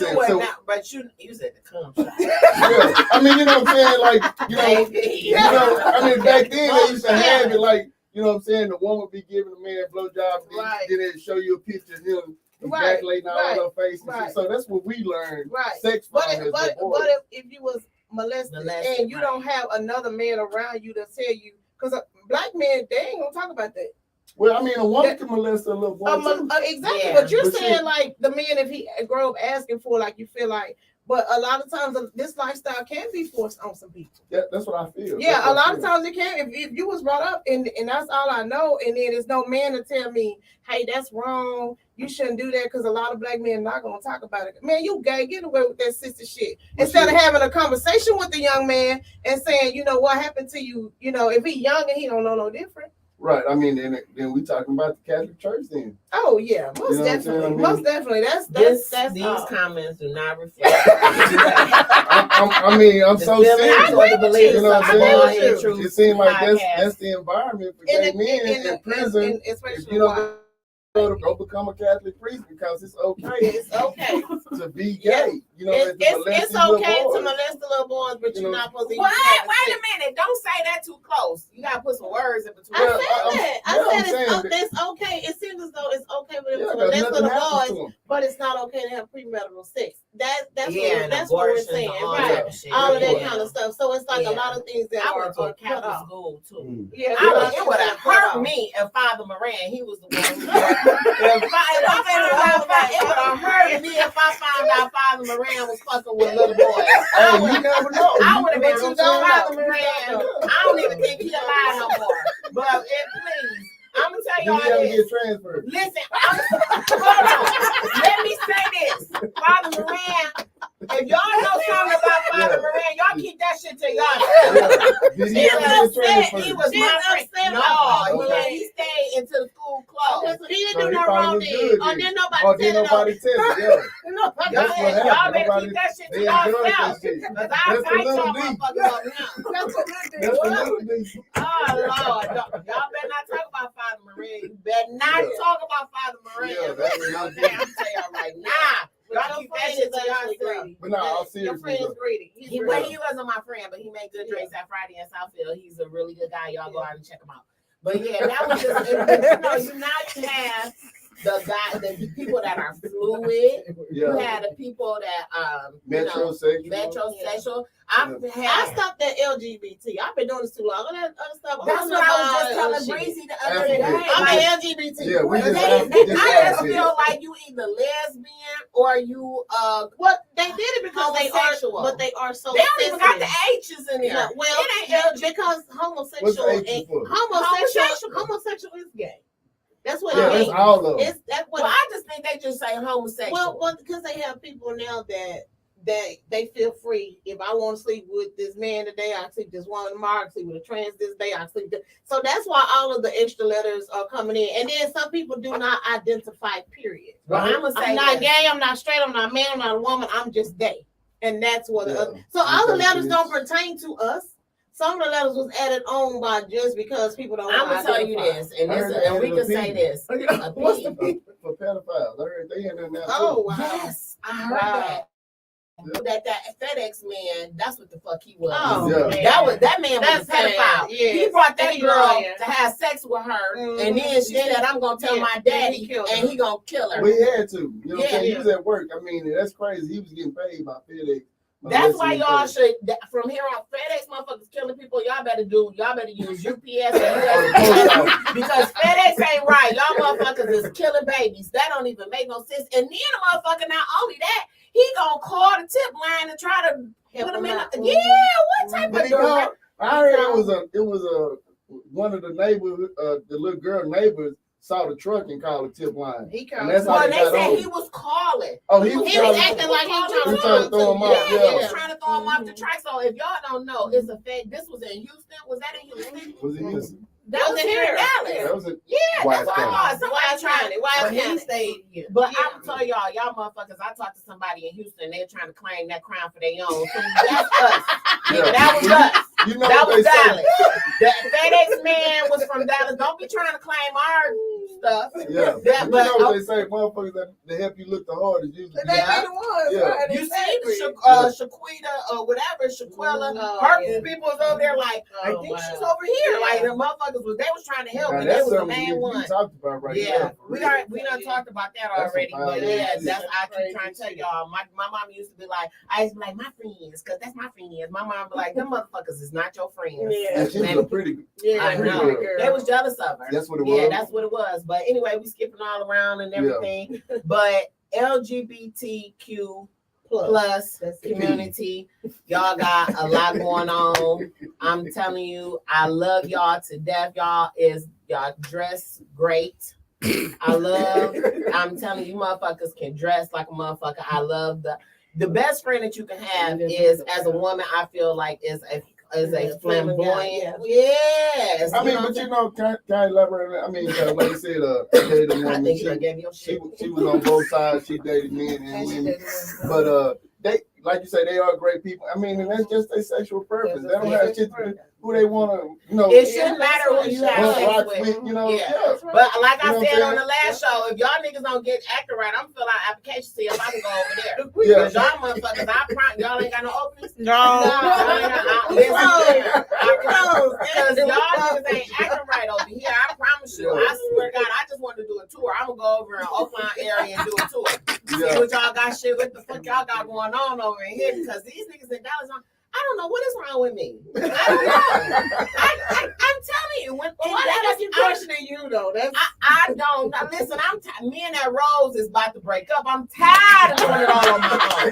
But you said the cum shots. Yeah, I mean, you know what I'm saying? Like, you know, I mean, back then they used to have it like, you know what I'm saying? The woman would be giving the man a blowjob, then they'd show you a picture of him ejaculating all her face. So that's what we learned. Sex from but if you was molested and you don't have another man around you to tell you, because black men, they ain't gonna talk about that. Well, I mean, a woman can molest a little boy. Exactly, but you're saying like the man, if he grow up asking for, like you feel like, but a lot of times this lifestyle can be forced on some people. Yeah, that's what I feel. Yeah, a lot of times it can. If you was brought up and that's all I know, and then there's no man to tell me, hey, that's wrong. You shouldn't do that, because a lot of black men not gonna talk about it. Man, you gay, get away with that sister shit. Instead of having a conversation with the young man and saying, you know, what happened to you? You know, if he young and he don't know no different. Right. I mean, then we talking about the Catholic Church then. Oh yeah, most definitely. Most definitely. That's these comments do not reflect. I mean, I'm so serious. You know what I'm saying? It seems like that's the environment for gay men in prison. If you don't go become a Catholic priest, because it's okay. It's okay to be gay. You know, it's okay to molest the little boys, but you're not supposed to. What? Wait a minute! Don't say that too close. You gotta put some words in between. I said it's okay. It seems as though it's okay with molest little boys, but it's not okay to have premarital sex. That's what we're saying, right? All of that kind of stuff. So it's like a lot of things that I went to a Catholic school too. Yeah, it would have hurt me if Father Moran, he was the one. It would have hurt me if I found out Father Moran was fucking with little boys. You never know. I would have been too Father Moran. I don't even think he's alive no more. But please, I'm gonna tell y'all this. Get transferred. Listen, hold on. Let me say this, Father Moran. If y'all know something about Father Moran, y'all keep that shit to y'all. He was my friend. No, he stayed until the school closed. He didn't do no wrong then. Then nobody tell it. Y'all better keep that shit to yourself. Because I'll fight y'all motherfuckers up now. Oh, Lord. Y'all better not talk about Father Moran. You better not talk about Father Moran. I'm telling y'all right now. Y'all keep that shit to yourself. But no, I'm serious. Your friend's greedy. He wasn't my friend, but he made good drinks at Friday in Southfield. He's a really good guy. Y'all go out and check him out. But yeah, that was just, you not have the people that are fluid. You had the people that metrosexual. I stopped at LGBT. I've been doing this too long. Other stuff. That's what I was just telling Breezy the other day. I'm an LGBT. Yeah, I just feel like you either lesbian or you Well, they did it because they are, but they are so. They don't even got the H's in there. Yeah, well, it ain't because homosexual is gay. That's what it means. That's all of them. I just think they just say homosexual. Well, because they have people now that they feel free. If I want to sleep with this man today, I sleep this woman tomorrow. I sleep with a trans this day. I sleep this. So that's why all of the extra letters are coming in. And then some people do not identify. Period. Well, I'm not gay. I'm not straight. I'm not a man. I'm not a woman. I'm just they. And that's what so all the letters don't pertain to us. Some of the letters was added on by just because people don't. I'm gonna tell you this, and we can say this. What's the P? For pedophiles? I heard they in there now. Oh wow. Yes, I heard that. That FedEx man, that's what the fuck he was. Oh, that man was a pedophile. Yes. He brought that girl to have sex with her, and then she said, "I'm gonna tell my daddy," and he gonna kill her. But he had to. You know what I'm saying? He was at work. I mean, that's crazy. He was getting paid by FedEx. That's why y'all should, from here on, FedEx motherfuckers killing people. Y'all better use UPS and because FedEx ain't right. Y'all motherfuckers is killing babies. That don't even make no sense. And then the motherfucker, not only that, he gonna call the tip line and try to put him in. What type of? I heard it was one of the neighbors, the little girl neighbors saw the truck and called the tip line. He called. They said he was calling. Oh, he was acting like he trying to throw him off. He was trying to throw him off the track. So if y'all don't know, it's a fact. This was in Houston. Was that in Houston? Was it Houston? That was here in Dallas. That was it. Yeah, that's what I thought. Somebody trying it. Why he stayed here. But I'm telling y'all motherfuckers, I talked to somebody in Houston, they're trying to claim that crown for their own. So that's us. That was us. You know that was Dallas. The FedEx man was from Dallas. Don't be trying to claim our stuff. Yeah. You know what they say, motherfuckers that help you look the hardest usually. They the ones. Yeah. Right? You see Shaquita or whatever, Shaquilla, her people was over there like, I think she's over here. Like the motherfuckers they was trying to help, and they was the main one. Talked about we done talked about that already. But that's I keep trying to tell y'all. My mom used to be like, I used to be like my friends, cause that's my friends. My mom be like, them motherfuckers is not your friends. Yeah, and she was a pretty. I know. Girl. They was jealous of her. That's what it was. Yeah, that's what it was. But anyway, we skipping all around and everything. Yeah. But LGBTQ plus community, y'all got a lot going on. I'm telling you, I love y'all to death. Y'all dress great. I'm telling you, motherfuckers can dress like a motherfucker. I love the best friend that you can have is, as a woman, I feel like is a flamboyant. Yes. I mean, but you know, can I elaborate? I mean, like you said, dated a woman. She was on both sides. She dated men and women. But they, like you say, they are great people. I mean, and that's just their sexual preference. They don't have shit to do who they want to, you know. It shouldn't matter who you have sex with. You know, But like I said on the last show, if y'all niggas don't get acting right, I'm filling out application see if I can go over there. Because y'all motherfuckers, y'all ain't got no openings. No. Because y'all niggas ain't acting right over here. I promise you. I swear to God, I just want to do a tour. I'm going to go over in Oakland area and do a tour. See what y'all got shit, what the fuck y'all got going on over in here. Because these niggas in Dallas, I don't know what is wrong with me. I don't know. I'm telling you. That's questioning you though. I don't. Now listen, me and that Rose is about to break up. I'm tired of doing it all on my own.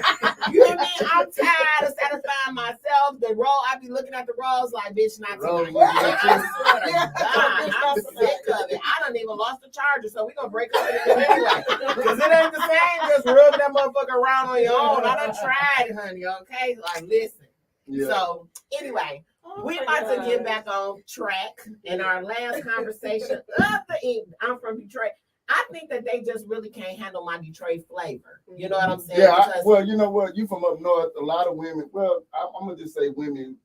You hear me? I'm tired of satisfying myself. The role, I be looking at the Rose like, bitch, not tonight. I swear to God, I'm sick of it. I done even lost the charger, so we gonna break up anyway. Because it ain't the same just rub that motherfucker around on your own. I done tried, honey, okay? Like, listen. Yeah. So anyway, we about to get back on track in our last conversation of the evening. I'm from Detroit. I think that they just really can't handle my Detroit flavor. You know what I'm saying? Yeah, well, you know what? You from up north, a lot of women, well, I'm going to just say women,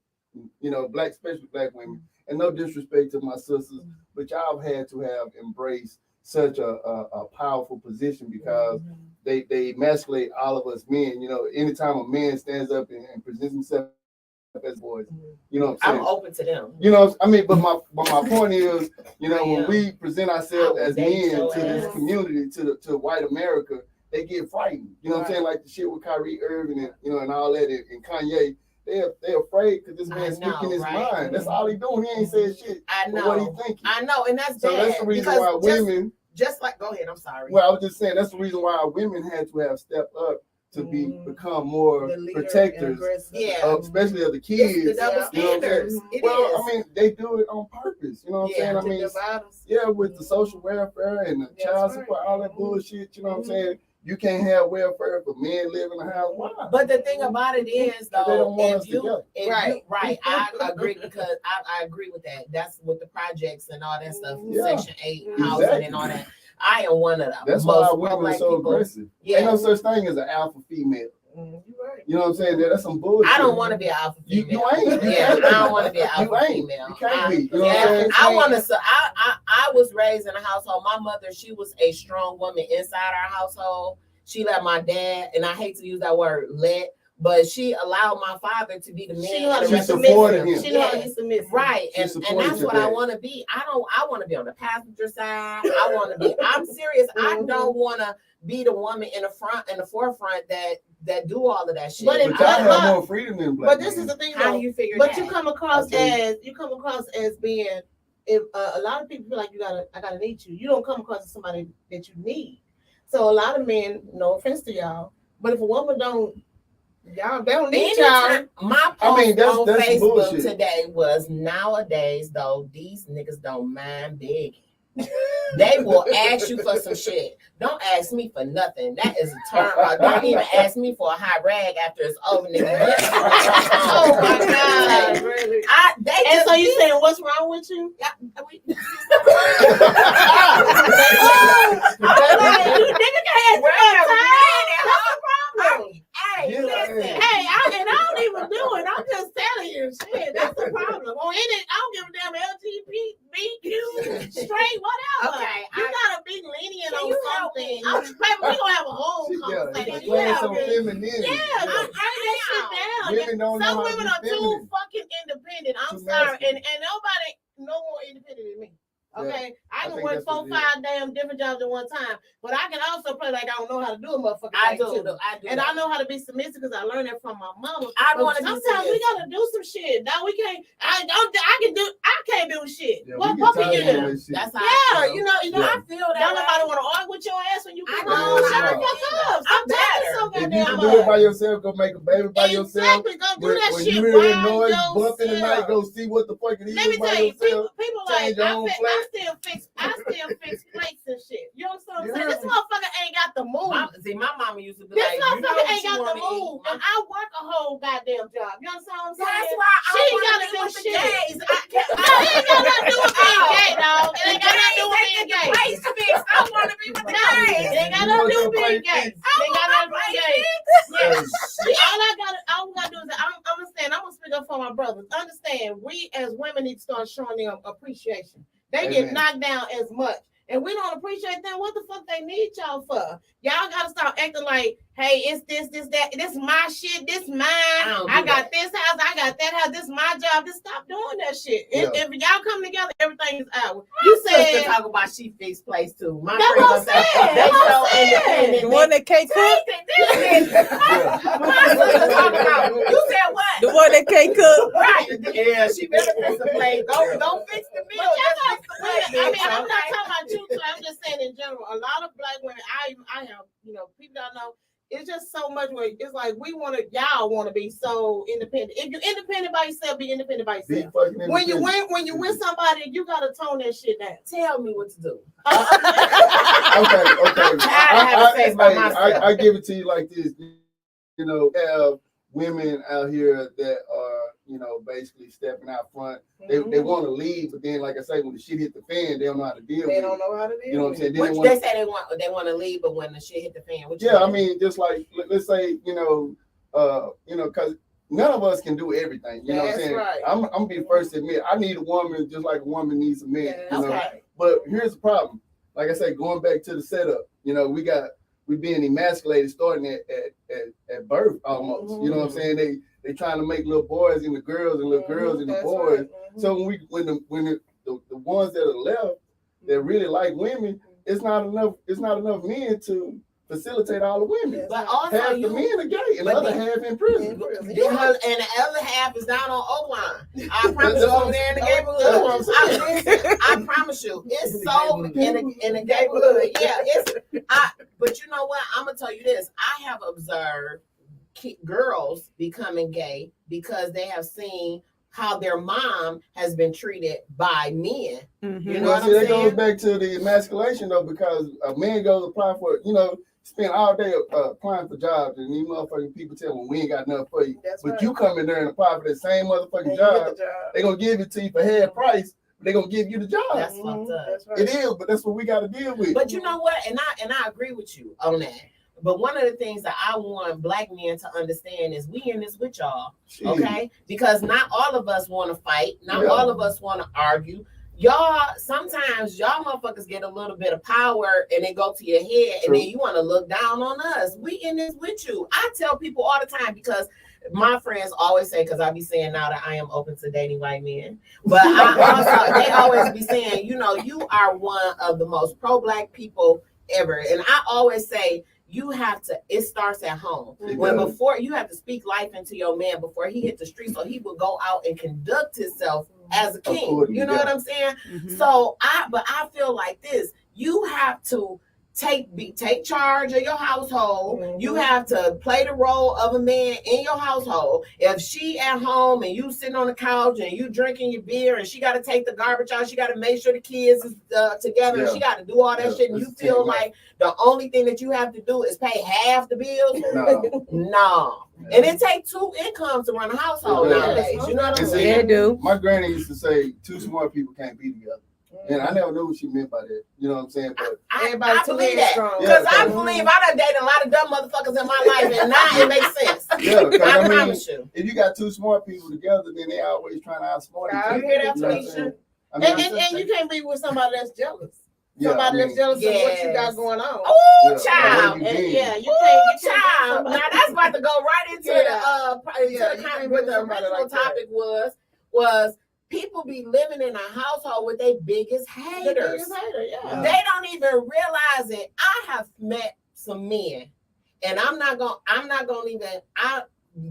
you know, especially black women, and no disrespect to my sisters, but y'all had to have embraced such a powerful position because they emasculate all of us men. You know, anytime a man stands up and presents himself as boys, you know what I'm saying? I'm open to them. You know, I mean, but my point is, you know, when we present ourselves as men to this community, to white America, they get frightened. You know what I'm saying? Like the shit with Kyrie Irving and, you know, and all that, and Kanye, they're afraid because this man's speaking his mind. That's all he doing. He ain't saying shit. I know. What he thinking. I know, and that's so bad. That's the reason why women. Just like, go ahead. I'm sorry. Well, I was just saying that's the reason why women had to have stepped up to become more protectors, especially of the kids. It's the double standards. I mean, they do it on purpose. You know what I'm saying? I mean, with the social welfare and the child support, all that bullshit. You know what I'm saying? You can't have welfare for men living in the house. Why? But the thing about it is, though, they don't want us together. I agree because I agree with that. That's with the projects and all that stuff, Section 8 housing and all that. I am one of them. That's why women are so aggressive. Ain't no such thing as an alpha female. You're right. You know what I'm saying? That's some bullshit. I don't want to be an alpha female. You ain't. I don't want to be an alpha female. You can't be. You know what I'm saying? I want to. I was raised in a household. My mother, she was a strong woman inside our household. She let my dad, and I hate to use that word, but she allowed my father to be the man. She supported him. She know how to submit. Right, and that's what I want to be. I want to be on the passenger side. I want to be. I'm serious. I don't want to be the woman in the forefront that do all of that shit. But I have more freedom than black. But this is the thing. How do you figure that? But you come across as being. If a lot of people feel like I gotta need you. You don't come across as somebody that you need. So a lot of men, no offense to y'all, but if a woman they don't need y'all. My post on Facebook bullshit. Today was nowadays though these niggas don't mind begging. They will ask you for some shit. Don't ask me for nothing. That is a term. Don't even ask me for a hot rag after it's over, nigga. Oh my God, really? So you saying what's wrong with you? You nigga can't ask for time. Hey, listen. Hey, I don't even do it. I'm just telling you, shit. That's the problem. I don't give a damn LGBTQ, straight, whatever. Okay, you gotta be lenient on something. We gonna have a whole conversation. So feminine. Yeah, bring that shit down. Some women are too fucking independent. I'm sorry, and nobody no more independent than me. Okay, I can work 4-5 damn different jobs at one time, but I can also play like I don't know how to do a motherfucker. I do, and I know how to be submissive because I learned it from my mama. Sometimes we gotta do some shit. Now we can't. I can't do shit. Yeah, what can you do? That's how I feel. I feel that. Don't nobody want to argue with your ass when you come home. Shut the fuck up. Stop talking so goddamn much. If you can do it by yourself, go make a baby by yourself. Exactly, go do that shit. When you hear the noise bumping tonight, go see what the fuck it is. Let me tell you, people like I still fix plates and shit. You know what I'm saying? This motherfucker ain't got the move. My mama used to be this like, motherfucker ain't got the move. And I work a whole goddamn job. You understand what I'm saying? That's why she ain't got to do shit. It ain't got nothing to do with being gay, dog. It ain't got nothing to do with being gay. I want to be with the gays. It ain't got nothing to do with being gay. It ain't got nothing to do with gay. All I gotta do is I'm gonna speak up for my brothers. Understand, we as women need to start showing them appreciation. They get knocked down as much. And we don't appreciate them. What the fuck they need y'all for? Y'all gotta stop acting like, hey, it's this, that. This my shit. This mine. I got this house. I got that house. This my job. Just stop doing that shit. Yeah. If y'all come together, everything is out. You said talk about she fixed place too. My friend said they so independent. The one that can't cook. My sister talk about. You said what? The one that can't cook. Right. Yeah, she better fix the plate. Don't fix the meal. I'm not talking about you. I'm just saying in general. A lot of black women, I have, people that I know. It's just so much where it's like y'all want to be so independent. If you're independent by yourself, be independent by yourself. When you win somebody, you gotta tone that shit down. Tell me what to do. Okay. I give it to you like this. Have women out here that are, basically stepping out front. They want to leave, but then, like I say, when the shit hit the fan, they don't know how to deal with it. They don't know how to deal with it. You know what I'm saying? They say they want to leave, but when the shit hit the fan, I mean, just like, let's say, because none of us can do everything. You know what I'm saying? Right. I'm gonna be the first to admit, I need a woman just like a woman needs a man. Okay. But here's the problem. Like I say, going back to the setup, we being emasculated starting at birth almost. Mm-hmm. You know what I'm saying? They trying to make little boys into girls and little girls into boys. Right. Mm-hmm. So when the ones that are left that really like women, it's not enough men to facilitate all the women. But also half the men are gay and the other half in prison. And the other half is down on O-line. I promise you over there in the neighborhood. I promise you, it's so in the neighborhood. Yeah, but you know what? I'm gonna tell you this. I have observed girls becoming gay because they have seen how their mom has been treated by men. Mm-hmm. You know what I'm saying? That goes back to the emasculation though, because a man goes apply for, spend all day applying for jobs, and these motherfucking people tell them we ain't got nothing for you. That's but right. You come in there and apply for that same motherfucking job. They're gonna give it to you for half price. They're gonna give you the job. That's fucked up. That's right. It is, but that's what we gotta deal with. But you know what? And I agree with you on that. But one of the things that I want black men to understand is we in this with y'all, okay? Because not all of us want to fight. Not all of us want to argue. Y'all, sometimes y'all motherfuckers get a little bit of power and they go to your head and then you want to look down on us. We in this with you. I tell people all the time because my friends always say, because I be saying now that I am open to dating white men, but they always be saying, you know, you are one of the most pro-black people ever. And I always say, it starts at home. Before you have to speak life into your man before he hit the street, so he will go out and conduct himself as a king. You know what I'm saying? So I feel like this, you have to take charge of your household. You have to play the role of a man in your household. If she at home and you sitting on the couch and you drinking your beer and she got to take the garbage out, she got to make sure the kids is together, and she got to do all that shit, and you feel like the only thing that you have to do is pay half the bills. No. And it takes 2 incomes to run a household nowadays. You know what I'm saying? Yeah, do. My granny used to say 2 smart people can't be together. And I never knew what she meant by that. You know what I'm saying? But I believe that. Because I believe I done dated a lot of dumb motherfuckers in my life, and now it makes sense. Yeah, I promise you. If you got 2 smart people together, then they always trying to outsmart each other. You hear that, Felicia? And you can't be with somebody that's jealous. Somebody that's jealous of what you got going on. Oh, child. You can't. Child. Now that's about to go right into what the original topic was people be living in a household with their biggest haters. They don't even realize it. I have met some men, and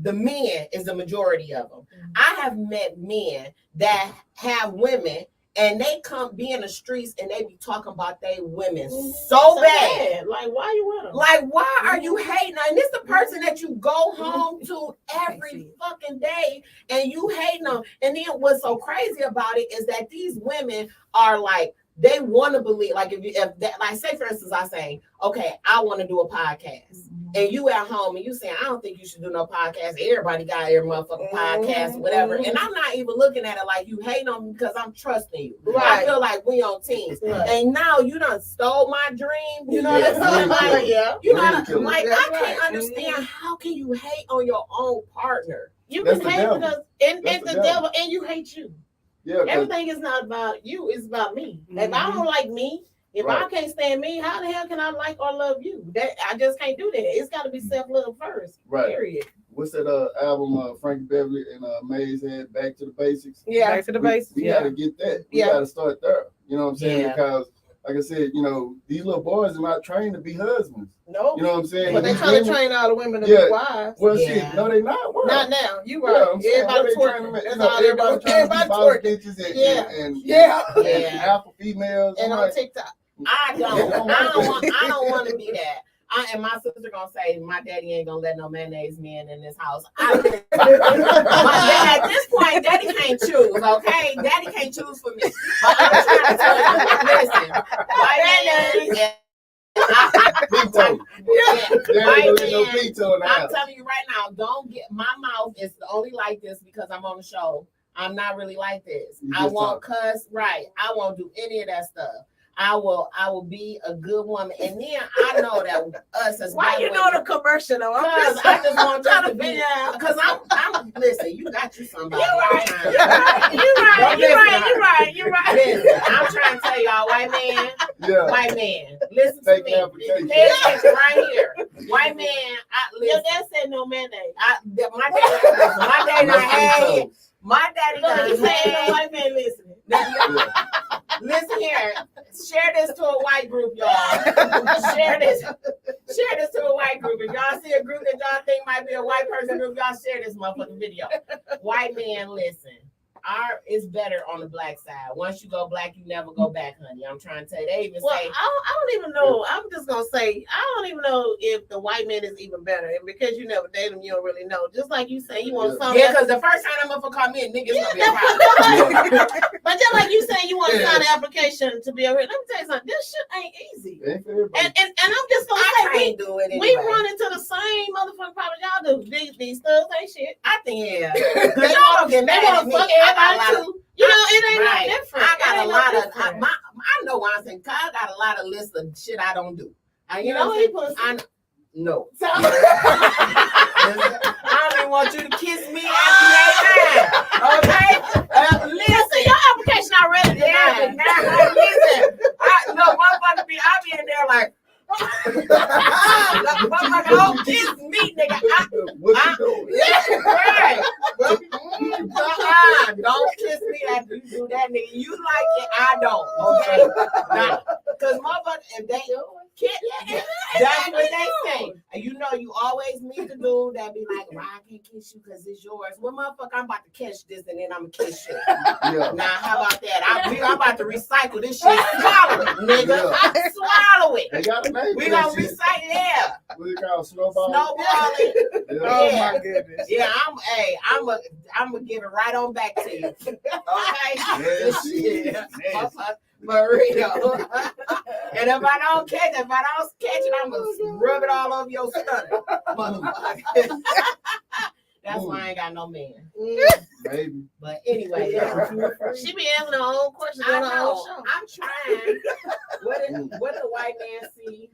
the men is the majority of them. I have met men that have women, and they come be in the streets and they be talking about they women so bad. Like, why you with them? Like, why are you hating? And this the person that you go home to every fucking day and you hating them. And then what's so crazy about it is that these women are like, they want to believe, like like say for instance, I say, okay, I want to do a podcast, and you at home and you saying, I don't think you should do no podcast. Everybody got their motherfucking podcast, whatever. And I'm not even looking at it like you hating on me because I'm trusting you. I feel like we on teams. And now you done stole my dream. You know what I'm saying? Like, you know, like I can't understand how can you hate on your own partner? You can hate because it's the devil, and you hate you. Yeah, everything is not about you, it's about me. If I don't like me, if I can't stand me, how the hell can I like or love you? That I just can't do that. It's got to be self-love first. Period. What's that album Frankie Beverly and Maze had, Back to the Basics? Yeah, Back to the Basics. We got to get that. We got to start there. You know what I'm saying? Because like I said, you know, these little boys are not trained to be husbands. No. You know what I'm saying? But they trying to train all the women to be wives. Well, shit, no, they not. Well, not now. You right. Everybody twerking. That's all everybody twerking. And alpha females. And on TikTok. I don't want to be that. And my sister gonna say my daddy ain't gonna let no mayonnaise man in this house. At this point, daddy can't choose. Okay, daddy can't choose for me. But I'm trying to tell you, listen, I'm telling you right now, don't get my mouth is only like this because I'm on the show. I'm not really like this. I won't cuss. Right. I won't do any of that stuff. I will be a good woman, and then I know that us as why you know the commercial though? Because I just want you to be because I'm listen. You got you somebody. You're right. Listen, I'm trying to tell y'all, white man, listen to me. Pay attention right here, white man. Your dad said no mayonnaise. My daddy not had it. My daddy done had no white man listening. Listen here. Share this to a white group, y'all. Share this to a white group. If y'all see a group that y'all think might be a white person group, y'all share this motherfucking video. White man, listen. It's better on the black side. Once you go black, you never go back, honey. I'm trying to tell you. They even say. I don't even know. I'm just gonna say I don't even know if the white man is even better. And because you never dated him, you don't really know. Just like you say, you want something. Yeah, because the first time that motherfucker called me a nigga, it's gonna be a problem. But just like you say, you want to sign an application to be a. Let me tell you something. This shit ain't easy. And I'm just gonna say we run into the same motherfucking problem y'all do. These thugs ain't shit. I think because y'all they want to fuck everybody too. You know, it ain't no different. I got a lot of. I know why I'm saying. I got a lot of lists of shit I don't do. You know, No. I don't even want you to kiss me after you ain't mine. Okay? Listen, your application already denied. Listen, motherfucker I be in there like, motherfucker, don't kiss me, nigga. What you doing? Right. Don't kiss me after you do that, nigga. You like it, I don't. Okay? Nah. Because motherfucker, if they can't, that's what they say. And you know, you always meet the dude that be like, well, I can't kiss you because it's yours. Well, motherfucker, I'm about to catch this and then I'm going to kiss you. Yeah. Now, how about that? I'm about to recycle this shit. Swallow it, nigga. Yeah. Swallow it. They got a name. We gonna recycle, yeah. What do you call snowballing? Snowballing. Yeah. Oh my goodness. Yeah, I'm gonna give it right on back to you. Okay. Yes. Yeah. For real. And if I don't catch it, I'm gonna rub it all over your stomach, motherfucker. That's why I ain't got no man. Maybe. But anyway, She be answering her own questions I on her own know. show. I'm trying. What the white man see?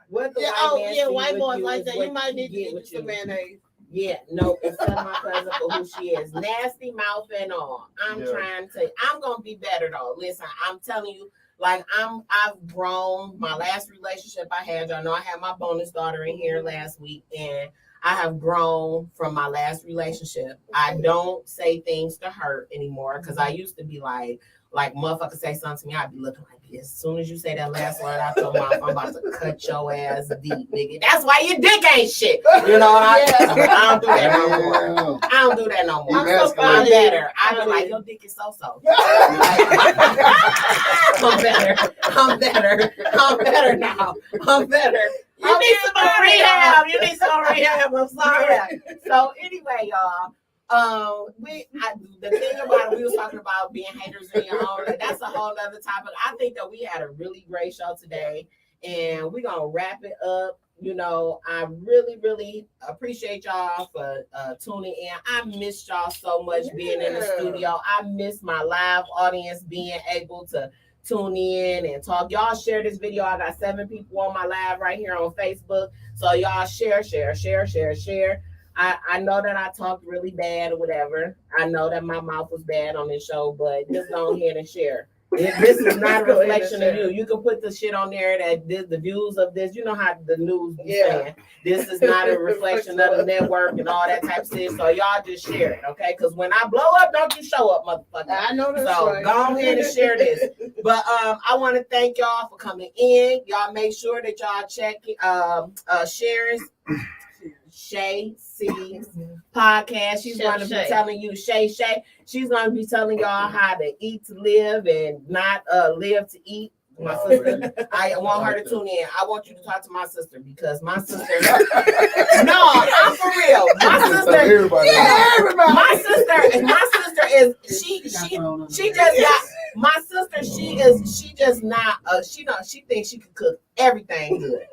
What the white man see white with boys you like is that. what You might need to get get with you some mayonnaise. Yeah, no, instead of my cousin for who she is. Nasty mouth and all. I'm trying to, I'm gonna be better though. Listen, I'm telling you, like I've grown. My last relationship I had, y'all know I had my bonus daughter in here last week, and I have grown from my last relationship. I don't say things to hurt anymore because I used to be like motherfucker say something to me, I'd be looking like this. As soon as you say that last word out your mouth, I'm about to cut your ass deep, nigga. That's why your dick ain't shit. You know what I don't do that no more. I don't do that no more. I'm better. I be like, your dick is so. I'm better now. I'm better. You need some rehab. I'm sorry. So anyway, y'all. The thing about it, we was talking about being haters in your own. That's a whole other topic. I think that we had a really great show today, and we're gonna wrap it up. You know, I really, really appreciate y'all for tuning in. I missed y'all so much being in the studio. I miss my live audience being able to tune in and talk. Y'all share this video. I got 7 people on my live right here on Facebook. So y'all share. I know that I talked really bad or whatever. I know that my mouth was bad on this show, but just go ahead and share. This is not a reflection of you. You can put the shit on there that the views of this. You know how the news be saying. This is not a reflection of the network and all that type of shit. So y'all just share it, okay? Because when I blow up, don't you show up, motherfucker. I know that's so right. Go ahead and share this. But I want to thank y'all for coming in. Y'all make sure that y'all check shares. Shay C's podcast. She's going to be telling you, Shay. She's going to be telling y'all how to eat to live and not live to eat. My sister, I want her to tune in. I want you to talk to my sister because my sister. No, I'm for real. My sister. Everybody. My sister is she just got. My sister, she just not. She thinks she can cook everything good.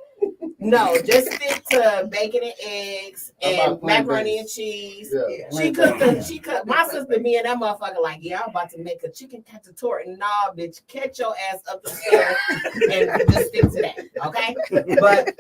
No, just stick to bacon and eggs and macaroni and cheese. Yeah. She cooked. My sister, me and that motherfucker, like, yeah, I'm about to make a chicken cacciatore. And nah, bitch, catch your ass up the stairs and just stick to that, okay? But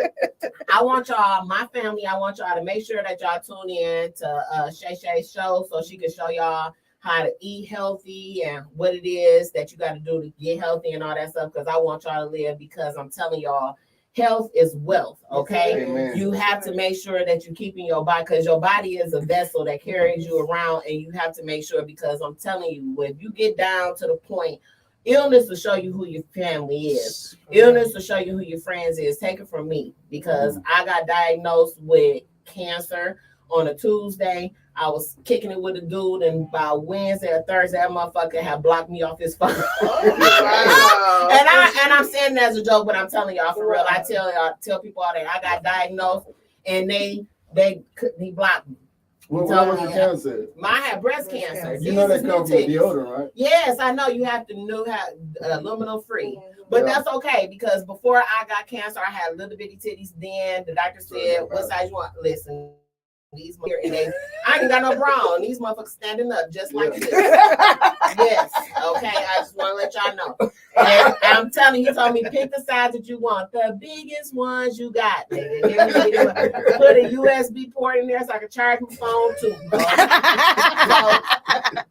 I want y'all, my family, I want y'all to make sure that y'all tune in to Shay Shay's show so she can show y'all how to eat healthy and what it is that you got to do to get healthy and all that stuff. Because I want y'all to live because I'm telling y'all, health is wealth, okay? Amen. You have to make sure that you're keeping your body because your body is a vessel that carries you around, and you have to make ssure because I'm telling you, when you get down to the point, illness will show you who your family is. Illness will show you who your friends is. Take it from me because I got diagnosed with cancer on a Tuesday. I was kicking it with a dude, and by Wednesday or Thursday, that motherfucker had blocked me off his phone. Wow. and I'm saying that as a joke, but I'm telling y'all for real. I tell people all that I got diagnosed, and he blocked me. What was the cancer? I had breast cancer. You know that comes from deodorant, right? Yes, I know. You have to know how aluminum free. But that's okay because before I got cancer, I had little bitty titties. Then the doctor said, "What size you want?" Listen. These and I ain't got no bra on. These motherfuckers standing up just like this. Yes. Okay. I just want to let y'all know. And I'm telling you, he told me pick the size that you want. The biggest ones you got, nigga. Put a USB port in there so I can charge my phone too. So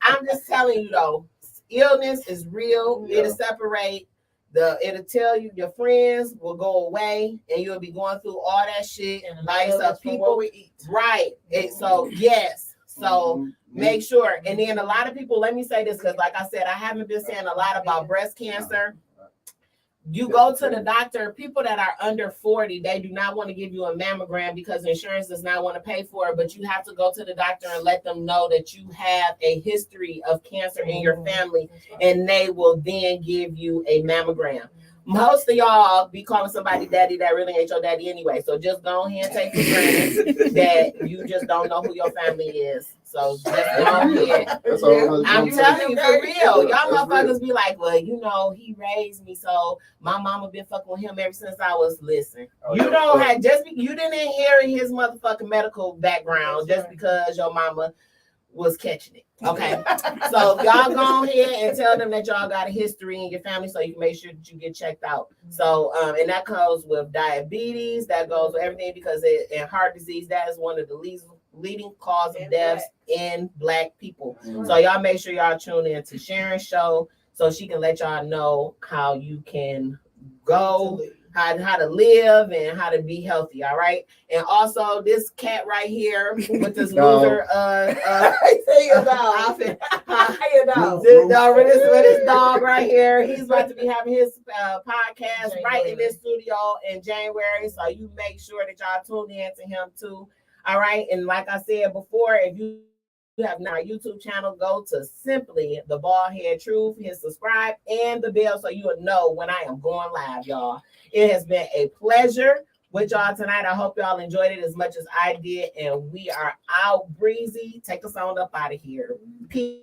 I'm just telling you though, illness is real. It'll separate. It'll tell you your friends will go away and you'll be going through all that shit and like stuff people we eat. Right. And so yes. So make sure. And then a lot of people, let me say this because like I said, I haven't been saying a lot about breast cancer. You go to the doctor, people that are under 40, they do not want to give you a mammogram because insurance does not want to pay for it, but you have to go to the doctor and let them know that you have a history of cancer in your family, and they will then give you a mammogram. Most of y'all be calling somebody daddy that really ain't your daddy anyway, so just go ahead and take for granted that you just don't know who your family is. So just go ahead. I'm telling you for real. Y'all motherfuckers be like, well, you know, he raised me, so my mama been fucking with him ever since I was listening. You don't have you didn't inherit his motherfucking medical background just because your mama was catching it. Okay. So y'all go ahead and tell them that y'all got a history in your family so you can make sure that you get checked out. So and that goes with diabetes, that goes with everything because in heart disease, that is one of the leading cause of deaths in Black people. So y'all make sure y'all tune in to Sharon's show so she can let y'all know how you can go, how to live and how to be healthy. All right. And also this cat right here with this loser this dog right here, he's about to be having his podcast right in this studio in January. So you make sure that y'all tune in to him too. All right. And like I said before, if you have not YouTube channel, go to Simply the Baldhead Truth, hit subscribe and the bell so you will know when I am going live, y'all. It has been a pleasure with y'all tonight. I hope y'all enjoyed it as much as I did, and we are out. Breezy, take us on up out of here. Peace.